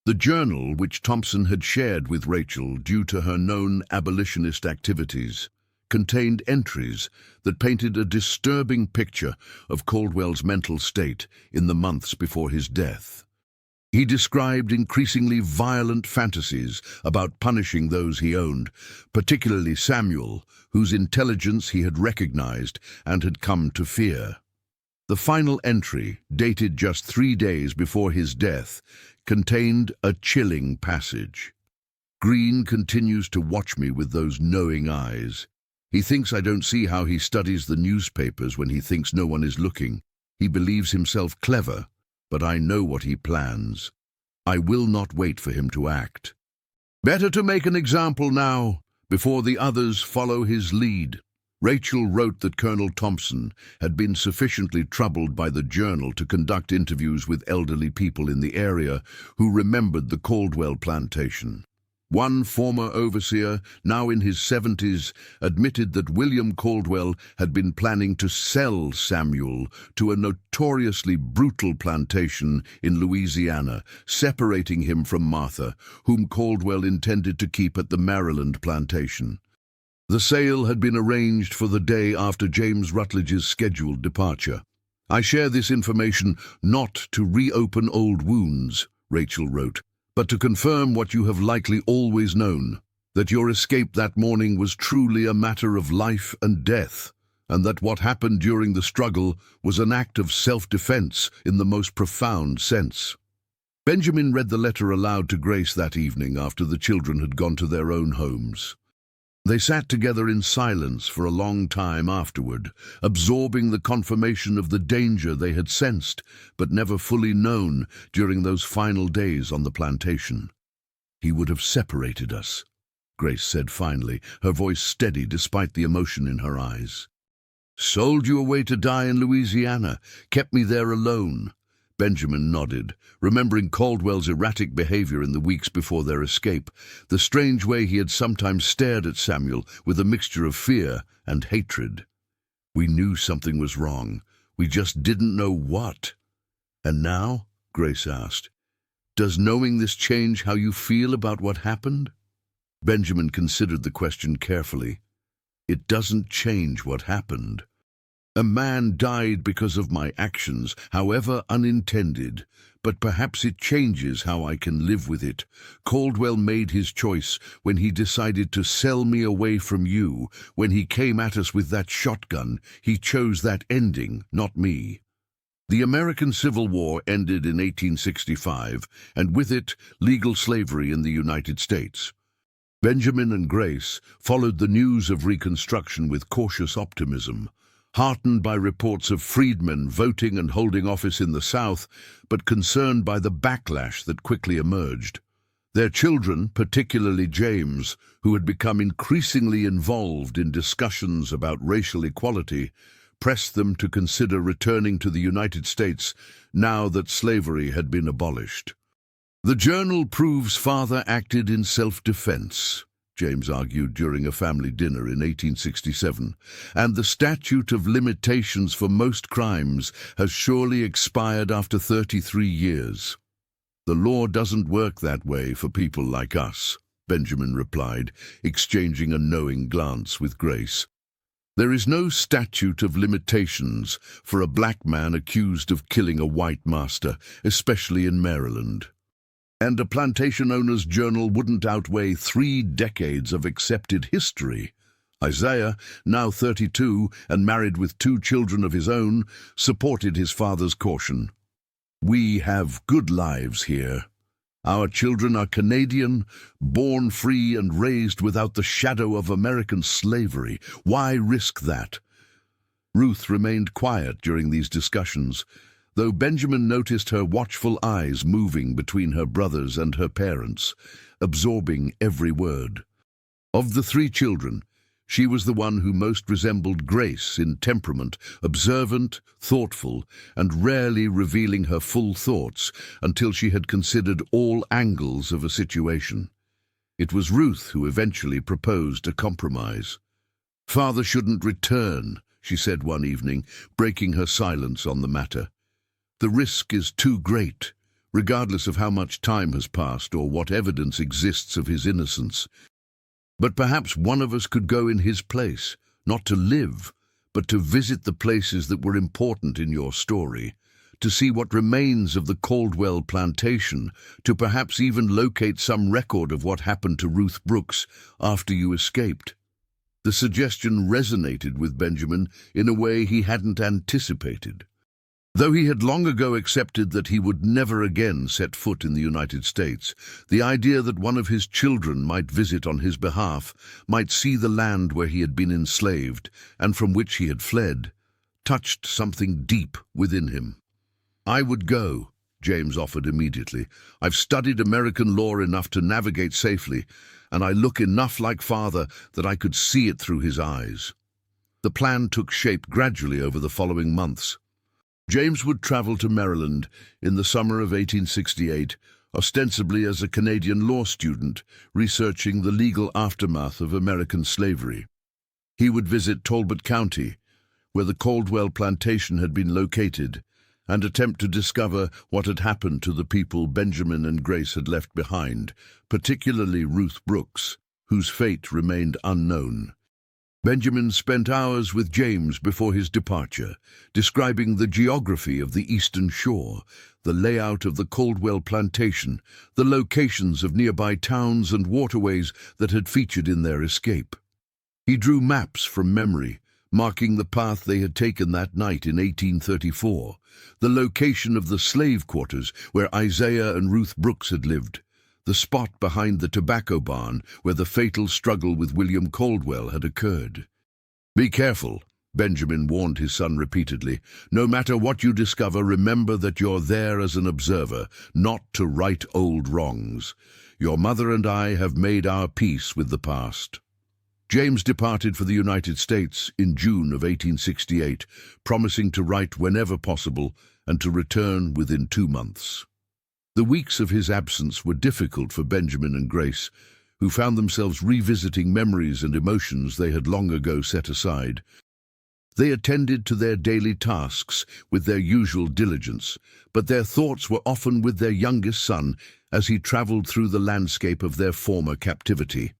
The journal, which Thompson had shared with Rachel due to her known abolitionist activities, contained entries that painted a disturbing picture of Caldwell's mental state in the months before his death. He described increasingly violent fantasies about punishing those he owned, particularly Samuel, whose intelligence he had recognized and had come to fear. The final entry, dated just 3 days before his death, contained a chilling passage. Green continues to watch me with those knowing eyes. He thinks I don't see how he studies the newspapers when he thinks no one is looking. He believes himself clever, but I know what he plans. I will not wait for him to act. Better to make an example now, before the others follow his lead. Rachel wrote that Colonel Thompson had been sufficiently troubled by the journal to conduct interviews with elderly people in the area who remembered the Caldwell plantation. One former overseer, now in his 70s, admitted that William Caldwell had been planning to sell Samuel to a notoriously brutal plantation in Louisiana, separating him from Martha, whom Caldwell intended to keep at the Maryland plantation. The sale had been arranged for the day after James Rutledge's scheduled departure. I share this information not to reopen old wounds, Rachel wrote, but to confirm what you have likely always known, that your escape that morning was truly a matter of life and death, and that what happened during the struggle was an act of self-defense in the most profound sense. Benjamin read the letter aloud to Grace that evening after the children had gone to their own homes. They sat together in silence for a long time afterward, absorbing the confirmation of the danger they had sensed, but never fully known during those final days on the plantation. "He would have separated us," Grace said finally, her voice steady despite the emotion in her eyes. "Sold you away to die in Louisiana, kept me there alone." Benjamin nodded, remembering Caldwell's erratic behavior in the weeks before their escape, the strange way he had sometimes stared at Samuel with a mixture of fear and hatred. "We knew something was wrong. We just didn't know what." "And now?" Grace asked. "Does knowing this change how you feel about what happened?" Benjamin considered the question carefully. "It doesn't change what happened. A man died because of my actions, however unintended, but perhaps it changes how I can live with it. Caldwell made his choice when he decided to sell me away from you. When he came at us with that shotgun, he chose that ending, not me." The American Civil War ended in 1865, and with it, legal slavery in the United States. Benjamin and Grace followed the news of Reconstruction with cautious optimism, heartened by reports of freedmen voting and holding office in the South, but concerned by the backlash that quickly emerged. Their children, particularly James, who had become increasingly involved in discussions about racial equality, pressed them to consider returning to the United States now that slavery had been abolished. "The journal proves father acted in self-defense," James argued during a family dinner in 1867, "and the statute of limitations for most crimes has surely expired after 33 years. "The law doesn't work that way for people like us," Benjamin replied, exchanging a knowing glance with Grace. "There is no statute of limitations for a black man accused of killing a white master, especially in Maryland. And a plantation owner's journal wouldn't outweigh 3 decades of accepted history." Isaiah, now 32 and married with 2 children of his own, supported his father's caution. "We have good lives here. Our children are Canadian, born free and raised without the shadow of American slavery. Why risk that? Ruth remained quiet during these discussions, though Benjamin noticed her watchful eyes moving between her brothers and her parents, absorbing every word. Of the three children, she was the one who most resembled Grace in temperament, observant, thoughtful, and rarely revealing her full thoughts until she had considered all angles of a situation. It was Ruth who eventually proposed a compromise. "Father shouldn't return," she said one evening, breaking her silence on the matter. "The risk is too great, regardless of how much time has passed or what evidence exists of his innocence. But perhaps one of us could go in his place, not to live, but to visit the places that were important in your story, to see what remains of the Caldwell plantation, to perhaps even locate some record of what happened to Ruth Brooks after you escaped." The suggestion resonated with Benjamin in a way he hadn't anticipated. Though he had long ago accepted that he would never again set foot in the United States, the idea that one of his children might visit on his behalf, might see the land where he had been enslaved and from which he had fled, touched something deep within him. "I would go," James offered immediately. "I've studied American law enough to navigate safely, and I look enough like Father that I could see it through his eyes." The plan took shape gradually over the following months. James would travel to Maryland in the summer of 1868, ostensibly as a Canadian law student, researching the legal aftermath of American slavery. He would visit Talbot County, where the Caldwell plantation had been located, and attempt to discover what had happened to the people Benjamin and Grace had left behind, particularly Ruth Brooks, whose fate remained unknown. Benjamin spent hours with James before his departure, describing the geography of the eastern shore, the layout of the Caldwell plantation, the locations of nearby towns and waterways that had featured in their escape. He drew maps from memory, marking the path they had taken that night in 1834, the location of the slave quarters where Isaiah and Ruth Brooks had lived, the spot behind the tobacco barn where the fatal struggle with William Caldwell had occurred. "Be careful," Benjamin warned his son repeatedly. "No matter what you discover, remember that you're there as an observer, not to right old wrongs. Your mother and I have made our peace with the past." James departed for the United States in June of 1868, promising to write whenever possible and to return within 2 months. The weeks of his absence were difficult for Benjamin and Grace, who found themselves revisiting memories and emotions they had long ago set aside. They attended to their daily tasks with their usual diligence, but their thoughts were often with their youngest son as he traveled through the landscape of their former captivity.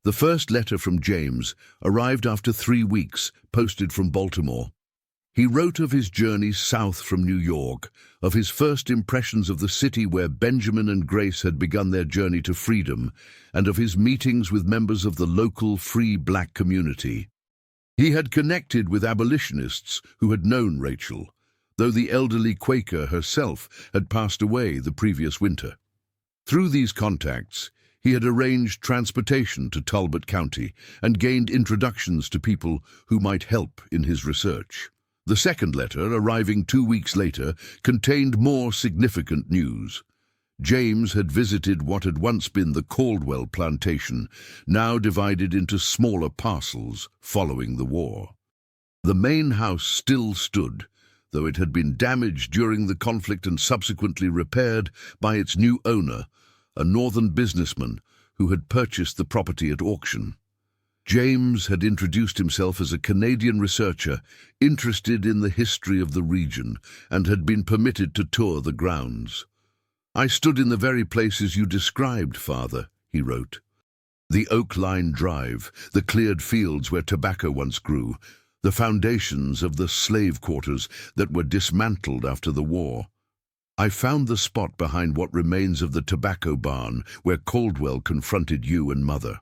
The first letter from James arrived after 3 weeks, posted from Baltimore. He wrote of his journey south from New York, of his first impressions of the city where Benjamin and Grace had begun their journey to freedom, and of his meetings with members of the local free black community. He had connected with abolitionists who had known Rachel, though the elderly Quaker herself had passed away the previous winter. Through these contacts, he had arranged transportation to Talbot County and gained introductions to people who might help in his research. The second letter, arriving 2 weeks later, contained more significant news. James had visited what had once been the Caldwell plantation, now divided into smaller parcels following the war. The main house still stood, though it had been damaged during the conflict and subsequently repaired by its new owner, a northern businessman who had purchased the property at auction. James had introduced himself as a Canadian researcher interested in the history of the region and had been permitted to tour the grounds. "I stood in the very places you described, Father," he wrote. The oak-lined drive, the cleared fields where tobacco once grew, the foundations of the slave quarters that were dismantled after the war. "I found the spot behind what remains of the tobacco barn where Caldwell confronted you and Mother.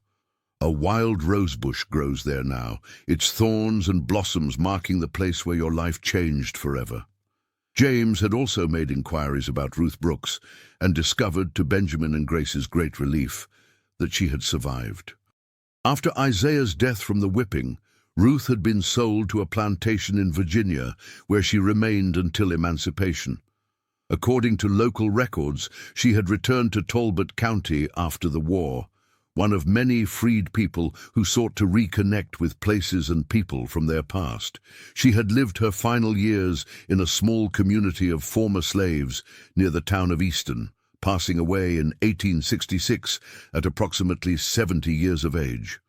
A wild rosebush grows there now, its thorns and blossoms marking the place where your life changed forever." James had also made inquiries about Ruth Brooks and discovered, to Benjamin and Grace's great relief, that she had survived. After Isaiah's death from the whipping, Ruth had been sold to a plantation in Virginia, where she remained until emancipation. According to local records, she had returned to Talbot County after the war, one of many freed people who sought to reconnect with places and people from their past. She had lived her final years in a small community of former slaves near the town of Easton, passing away in 1866 at approximately 70 years of age.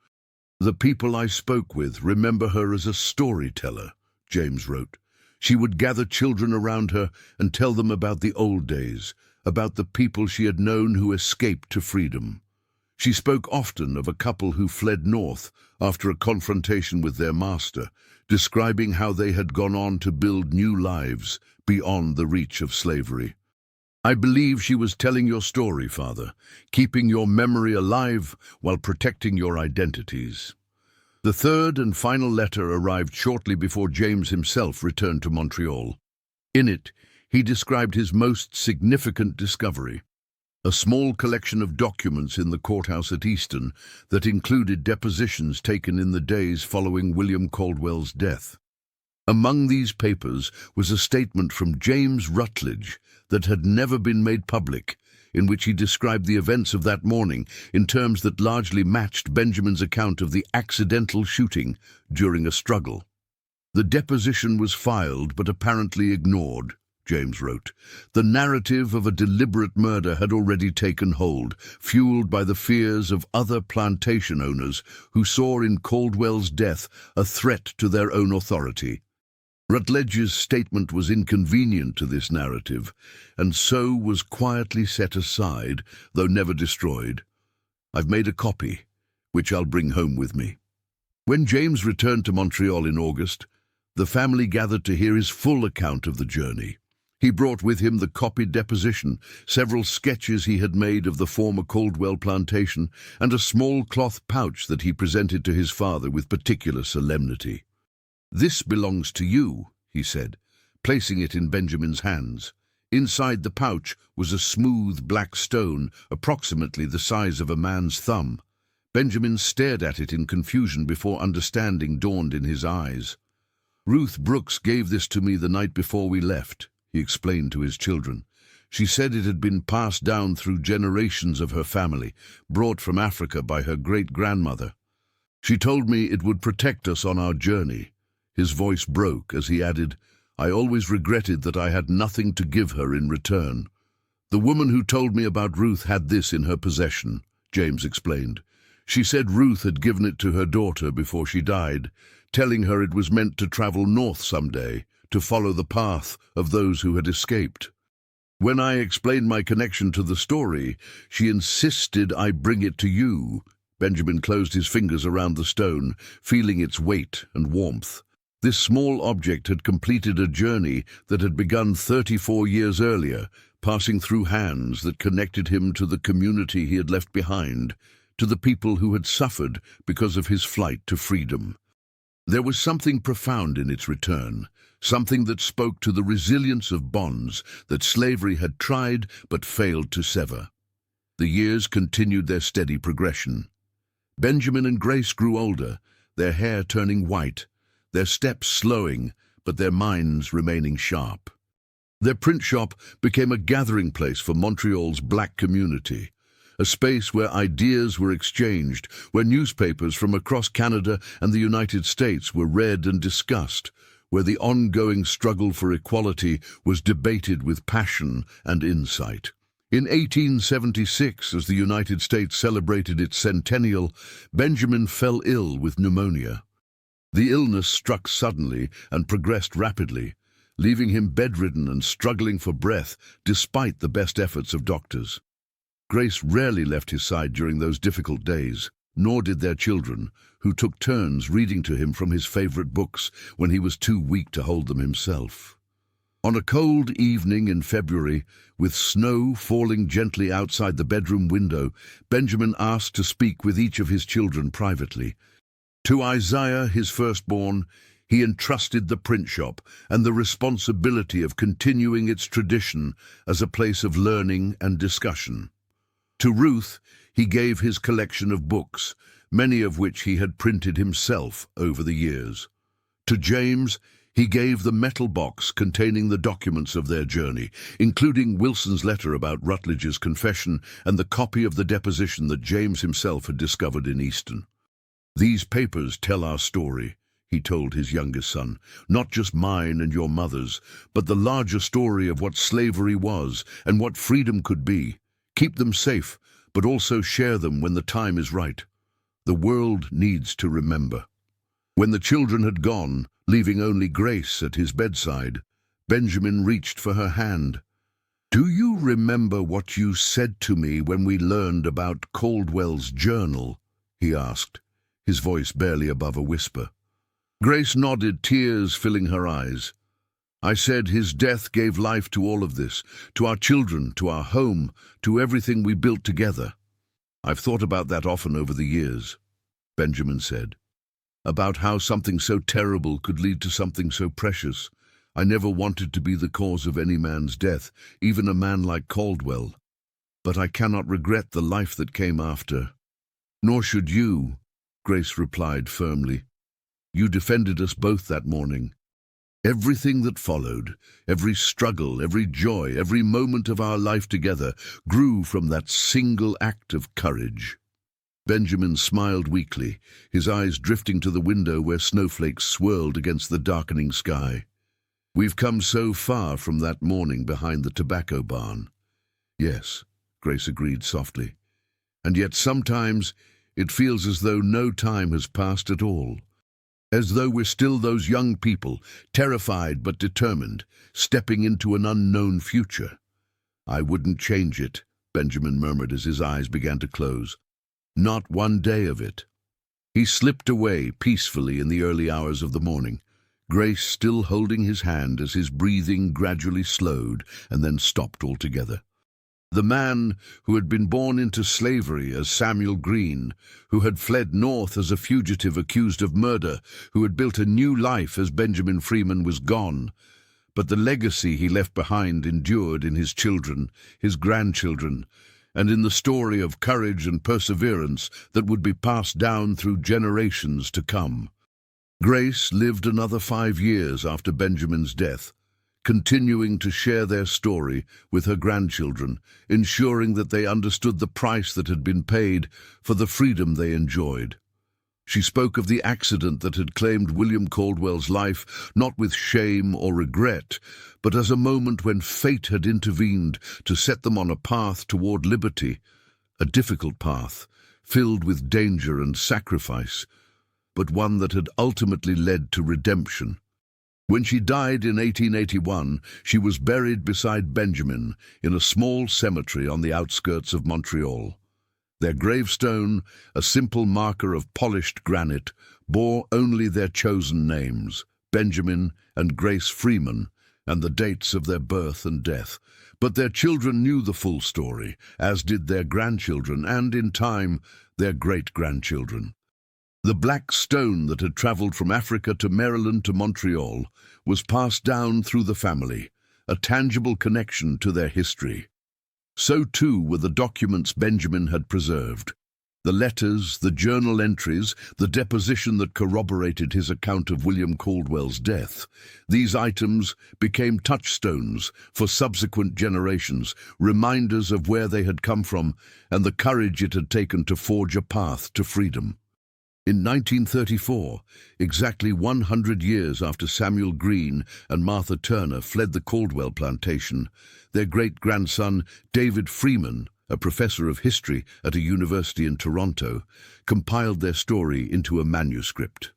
"The people I spoke with remember her as a storyteller," James wrote. "She would gather children around her and tell them about the old days, about the people she had known who escaped to freedom. She spoke often of a couple who fled north after a confrontation with their master, describing how they had gone on to build new lives beyond the reach of slavery. I believe she was telling your story, Father, keeping your memory alive while protecting your identities." The third and final letter arrived shortly before James himself returned to Montreal. In it, he described his most significant discovery: a small collection of documents in the courthouse at Easton that included depositions taken in the days following William Caldwell's death. Among these papers was a statement from James Rutledge that had never been made public, in which he described the events of that morning in terms that largely matched Benjamin's account of the accidental shooting during a struggle. "The deposition was filed but apparently ignored," James wrote. "The narrative of a deliberate murder had already taken hold, fueled by the fears of other plantation owners who saw in Caldwell's death a threat to their own authority. Rutledge's statement was inconvenient to this narrative, and so was quietly set aside, though never destroyed. I've made a copy, which I'll bring home with me." When James returned to Montreal in August, the family gathered to hear his full account of the journey. He brought with him the copied deposition, several sketches he had made of the former Caldwell plantation, and a small cloth pouch that he presented to his father with particular solemnity. "This belongs to you," he said, placing it in Benjamin's hands. Inside the pouch was a smooth black stone, approximately the size of a man's thumb. Benjamin stared at it in confusion before understanding dawned in his eyes. "Ruth Brooks gave this to me the night before we left," he explained to his children. "She said it had been passed down through generations of her family, brought from Africa by her great-grandmother. She told me it would protect us on our journey." His voice broke as he added, "I always regretted that I had nothing to give her in return." "The woman who told me about Ruth had this in her possession," James explained. "She said Ruth had given it to her daughter before she died, telling her it was meant to travel north someday, to follow the path of those who had escaped. When I explained my connection to the story, she insisted I bring it to you." Benjamin closed his fingers around the stone, feeling its weight and warmth. This small object had completed a journey that had begun 34 years earlier, passing through hands that connected him to the community he had left behind, to the people who had suffered because of his flight to freedom. There was something profound in its return, something that spoke to the resilience of bonds that slavery had tried but failed to sever. The years continued their steady progression. Benjamin and Grace grew older, their hair turning white, their steps slowing, but their minds remaining sharp. Their print shop became a gathering place for Montreal's black community, a space where ideas were exchanged, where newspapers from across Canada and the United States were read and discussed, where the ongoing struggle for equality was debated with passion and insight. In 1876, as the United States celebrated its centennial, Benjamin fell ill with pneumonia. The illness struck suddenly and progressed rapidly, leaving him bedridden and struggling for breath despite the best efforts of doctors. Grace rarely left his side during those difficult days, nor did their children, who took turns reading to him from his favorite books when he was too weak to hold them himself. On a cold evening in February, with snow falling gently outside the bedroom window, Benjamin asked to speak with each of his children privately. To Isaiah, his firstborn, he entrusted the print shop and the responsibility of continuing its tradition as a place of learning and discussion. To Ruth, he gave his collection of books, many of which he had printed himself over the years. To James, he gave the metal box containing the documents of their journey, including Wilson's letter about Rutledge's confession and the copy of the deposition that James himself had discovered in Easton. "These papers tell our story," he told his youngest son, "not just mine and your mother's, but the larger story of what slavery was and what freedom could be. Keep them safe, but also share them when the time is right. The world needs to remember." When the children had gone, leaving only Grace at his bedside, Benjamin reached for her hand. "Do you remember what you said to me when we learned about Caldwell's journal?" he asked, his voice barely above a whisper. Grace nodded, tears filling her eyes. "I said his death gave life to all of this, to our children, to our home, to everything we built together." "I've thought about that often over the years," Benjamin said. "About how something so terrible could lead to something so precious. I never wanted to be the cause of any man's death, even a man like Caldwell. But I cannot regret the life that came after." "Nor should you," Grace replied firmly. "You defended us both that morning. Everything that followed, every struggle, every joy, every moment of our life together grew from that single act of courage." Benjamin smiled weakly, his eyes drifting to the window where snowflakes swirled against the darkening sky. "We've come so far from that morning behind the tobacco barn." "Yes," Grace agreed softly. "And yet sometimes it feels as though no time has passed at all. As though we're still those young people, terrified but determined, stepping into an unknown future." "I wouldn't change it," Benjamin murmured as his eyes began to close. "Not one day of it." He slipped away peacefully in the early hours of the morning, Grace still holding his hand as his breathing gradually slowed and then stopped altogether. The man who had been born into slavery as Samuel Green, who had fled north as a fugitive accused of murder, who had built a new life as Benjamin Freeman, was gone. But the legacy he left behind endured in his children, his grandchildren, and in the story of courage and perseverance that would be passed down through generations to come. Grace lived another 5 years after Benjamin's death, continuing to share their story with her grandchildren, ensuring that they understood the price that had been paid for the freedom they enjoyed. She spoke of the accident that had claimed William Caldwell's life, not with shame or regret, but as a moment when fate had intervened to set them on a path toward liberty, a difficult path, filled with danger and sacrifice, but one that had ultimately led to redemption. When she died in 1881, she was buried beside Benjamin in a small cemetery on the outskirts of Montreal. Their gravestone, a simple marker of polished granite, bore only their chosen names, Benjamin and Grace Freeman, and the dates of their birth and death. But their children knew the full story, as did their grandchildren and, in time, their great-grandchildren. The black stone that had traveled from Africa to Maryland to Montreal was passed down through the family, a tangible connection to their history. So too were the documents Benjamin had preserved. The letters, the journal entries, the deposition that corroborated his account of William Caldwell's death. These items became touchstones for subsequent generations, reminders of where they had come from and the courage it had taken to forge a path to freedom. In 1934, exactly 100 years after Samuel Green and Martha Turner fled the Caldwell plantation, their great-grandson, David Freeman, a professor of history at a university in Toronto, compiled their story into a manuscript.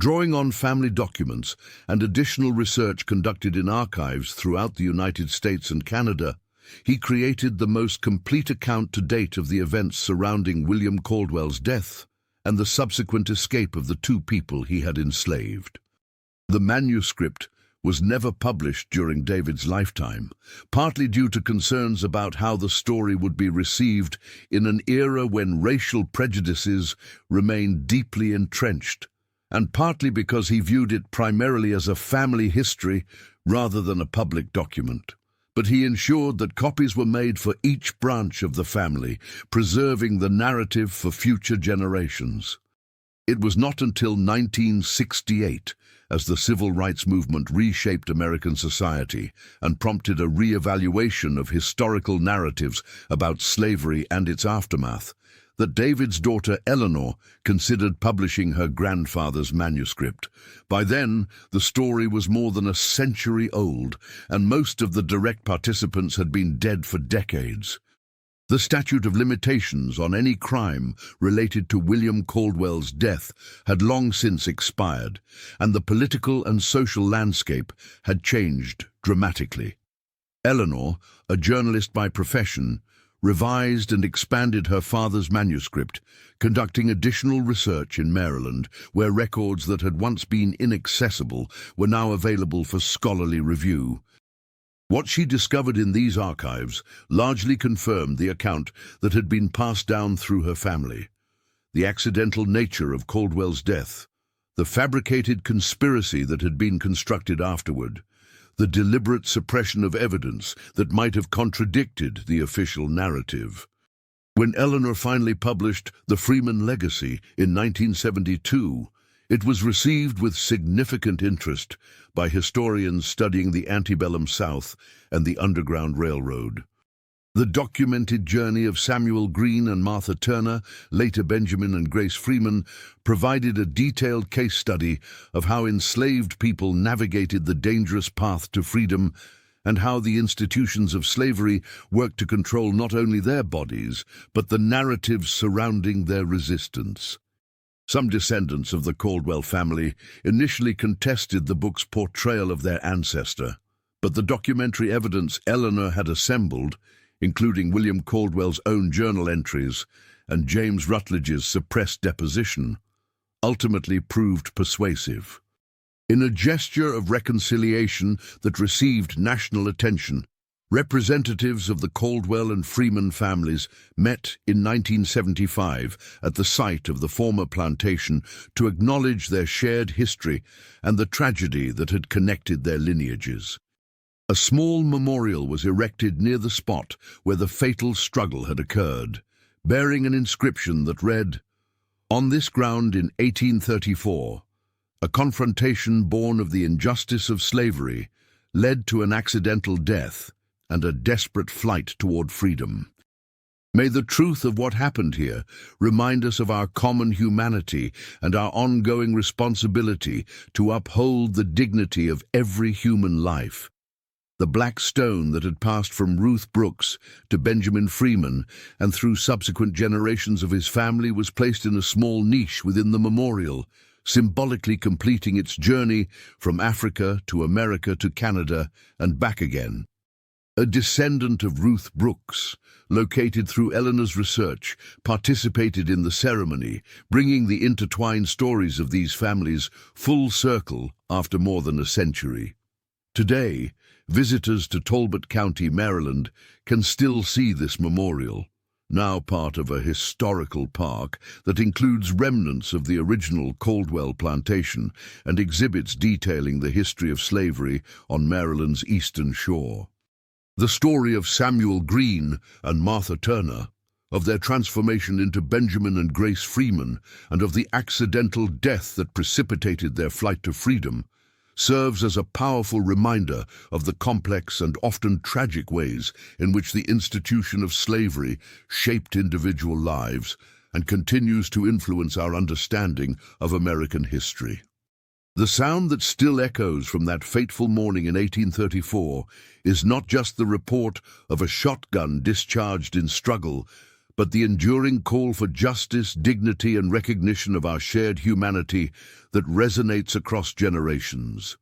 Drawing on family documents and additional research conducted in archives throughout the United States and Canada, he created the most complete account to date of the events surrounding William Caldwell's death and the subsequent escape of the 2 people he had enslaved. The manuscript was never published during David's lifetime, partly due to concerns about how the story would be received in an era when racial prejudices remained deeply entrenched, and partly because he viewed it primarily as a family history rather than a public document. but he ensured that copies were made for each branch of the family, preserving the narrative for future generations. It was not until 1968, as the civil rights movement reshaped American society and prompted a re-evaluation of historical narratives about slavery and its aftermath, that David's daughter Eleanor considered publishing her grandfather's manuscript. By then, the story was more than a century old, and most of the direct participants had been dead for decades. The statute of limitations on any crime related to William Caldwell's death had long since expired, and the political and social landscape had changed dramatically. Eleanor, a journalist by profession, revised and expanded her father's manuscript, conducting additional research in Maryland, where records that had once been inaccessible were now available for scholarly review. What she discovered in these archives largely confirmed the account that had been passed down through her family. The accidental nature of Caldwell's death, the fabricated conspiracy that had been constructed afterward, the deliberate suppression of evidence that might have contradicted the official narrative. When Eleanor finally published The Freeman Legacy in 1972, it was received with significant interest by historians studying the antebellum South and the Underground Railroad. The documented journey of Samuel Greene and Martha Turner, later Benjamin and Grace Freeman, provided a detailed case study of how enslaved people navigated the dangerous path to freedom and how the institutions of slavery worked to control not only their bodies, but the narratives surrounding their resistance. Some descendants of the Caldwell family initially contested the book's portrayal of their ancestor, but the documentary evidence Eleanor had assembled, including William Caldwell's own journal entries and James Rutledge's suppressed deposition, ultimately proved persuasive. In a gesture of reconciliation that received national attention, representatives of the Caldwell and Freeman families met in 1975 at the site of the former plantation to acknowledge their shared history and the tragedy that had connected their lineages. A small memorial was erected near the spot where the fatal struggle had occurred, bearing an inscription that read, "On this ground in 1834, a confrontation born of the injustice of slavery led to an accidental death and a desperate flight toward freedom. May the truth of what happened here remind us of our common humanity and our ongoing responsibility to uphold the dignity of every human life." The black stone that had passed from Ruth Brooks to Benjamin Freeman and through subsequent generations of his family was placed in a small niche within the memorial, symbolically completing its journey from Africa to America to Canada and back again. A descendant of Ruth Brooks, located through Eleanor's research, participated in the ceremony, bringing the intertwined stories of these families full circle after more than a century. Today, visitors to Talbot County, Maryland, can still see this memorial, now part of a historical park that includes remnants of the original Caldwell plantation and exhibits detailing the history of slavery on Maryland's eastern shore. The story of Samuel Greene and Martha Turner, of their transformation into Benjamin and Grace Freeman, and of the accidental death that precipitated their flight to freedom, serves as a powerful reminder of the complex and often tragic ways in which the institution of slavery shaped individual lives and continues to influence our understanding of American history. The sound that still echoes from that fateful morning in 1834 is not just the report of a shotgun discharged in struggle, but the enduring call for justice, dignity, and recognition of our shared humanity that resonates across generations.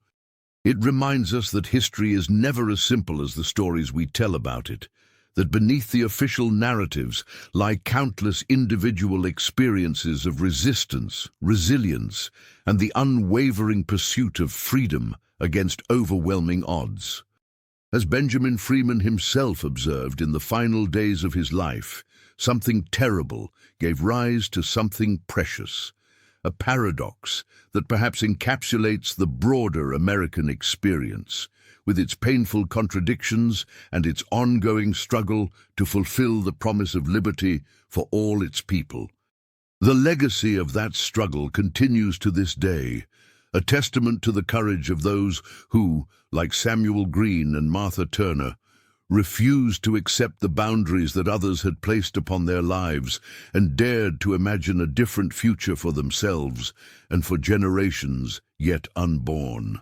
It reminds us that history is never as simple as the stories we tell about it, that beneath the official narratives lie countless individual experiences of resistance, resilience, and the unwavering pursuit of freedom against overwhelming odds. As Benjamin Freeman himself observed in the final days of his life, something terrible gave rise to something precious, a paradox that perhaps encapsulates the broader American experience, with its painful contradictions and its ongoing struggle to fulfill the promise of liberty for all its people. The legacy of that struggle continues to this day, a testament to the courage of those who, like Samuel Greene and Martha Turner, refused to accept the boundaries that others had placed upon their lives and dared to imagine a different future for themselves and for generations yet unborn.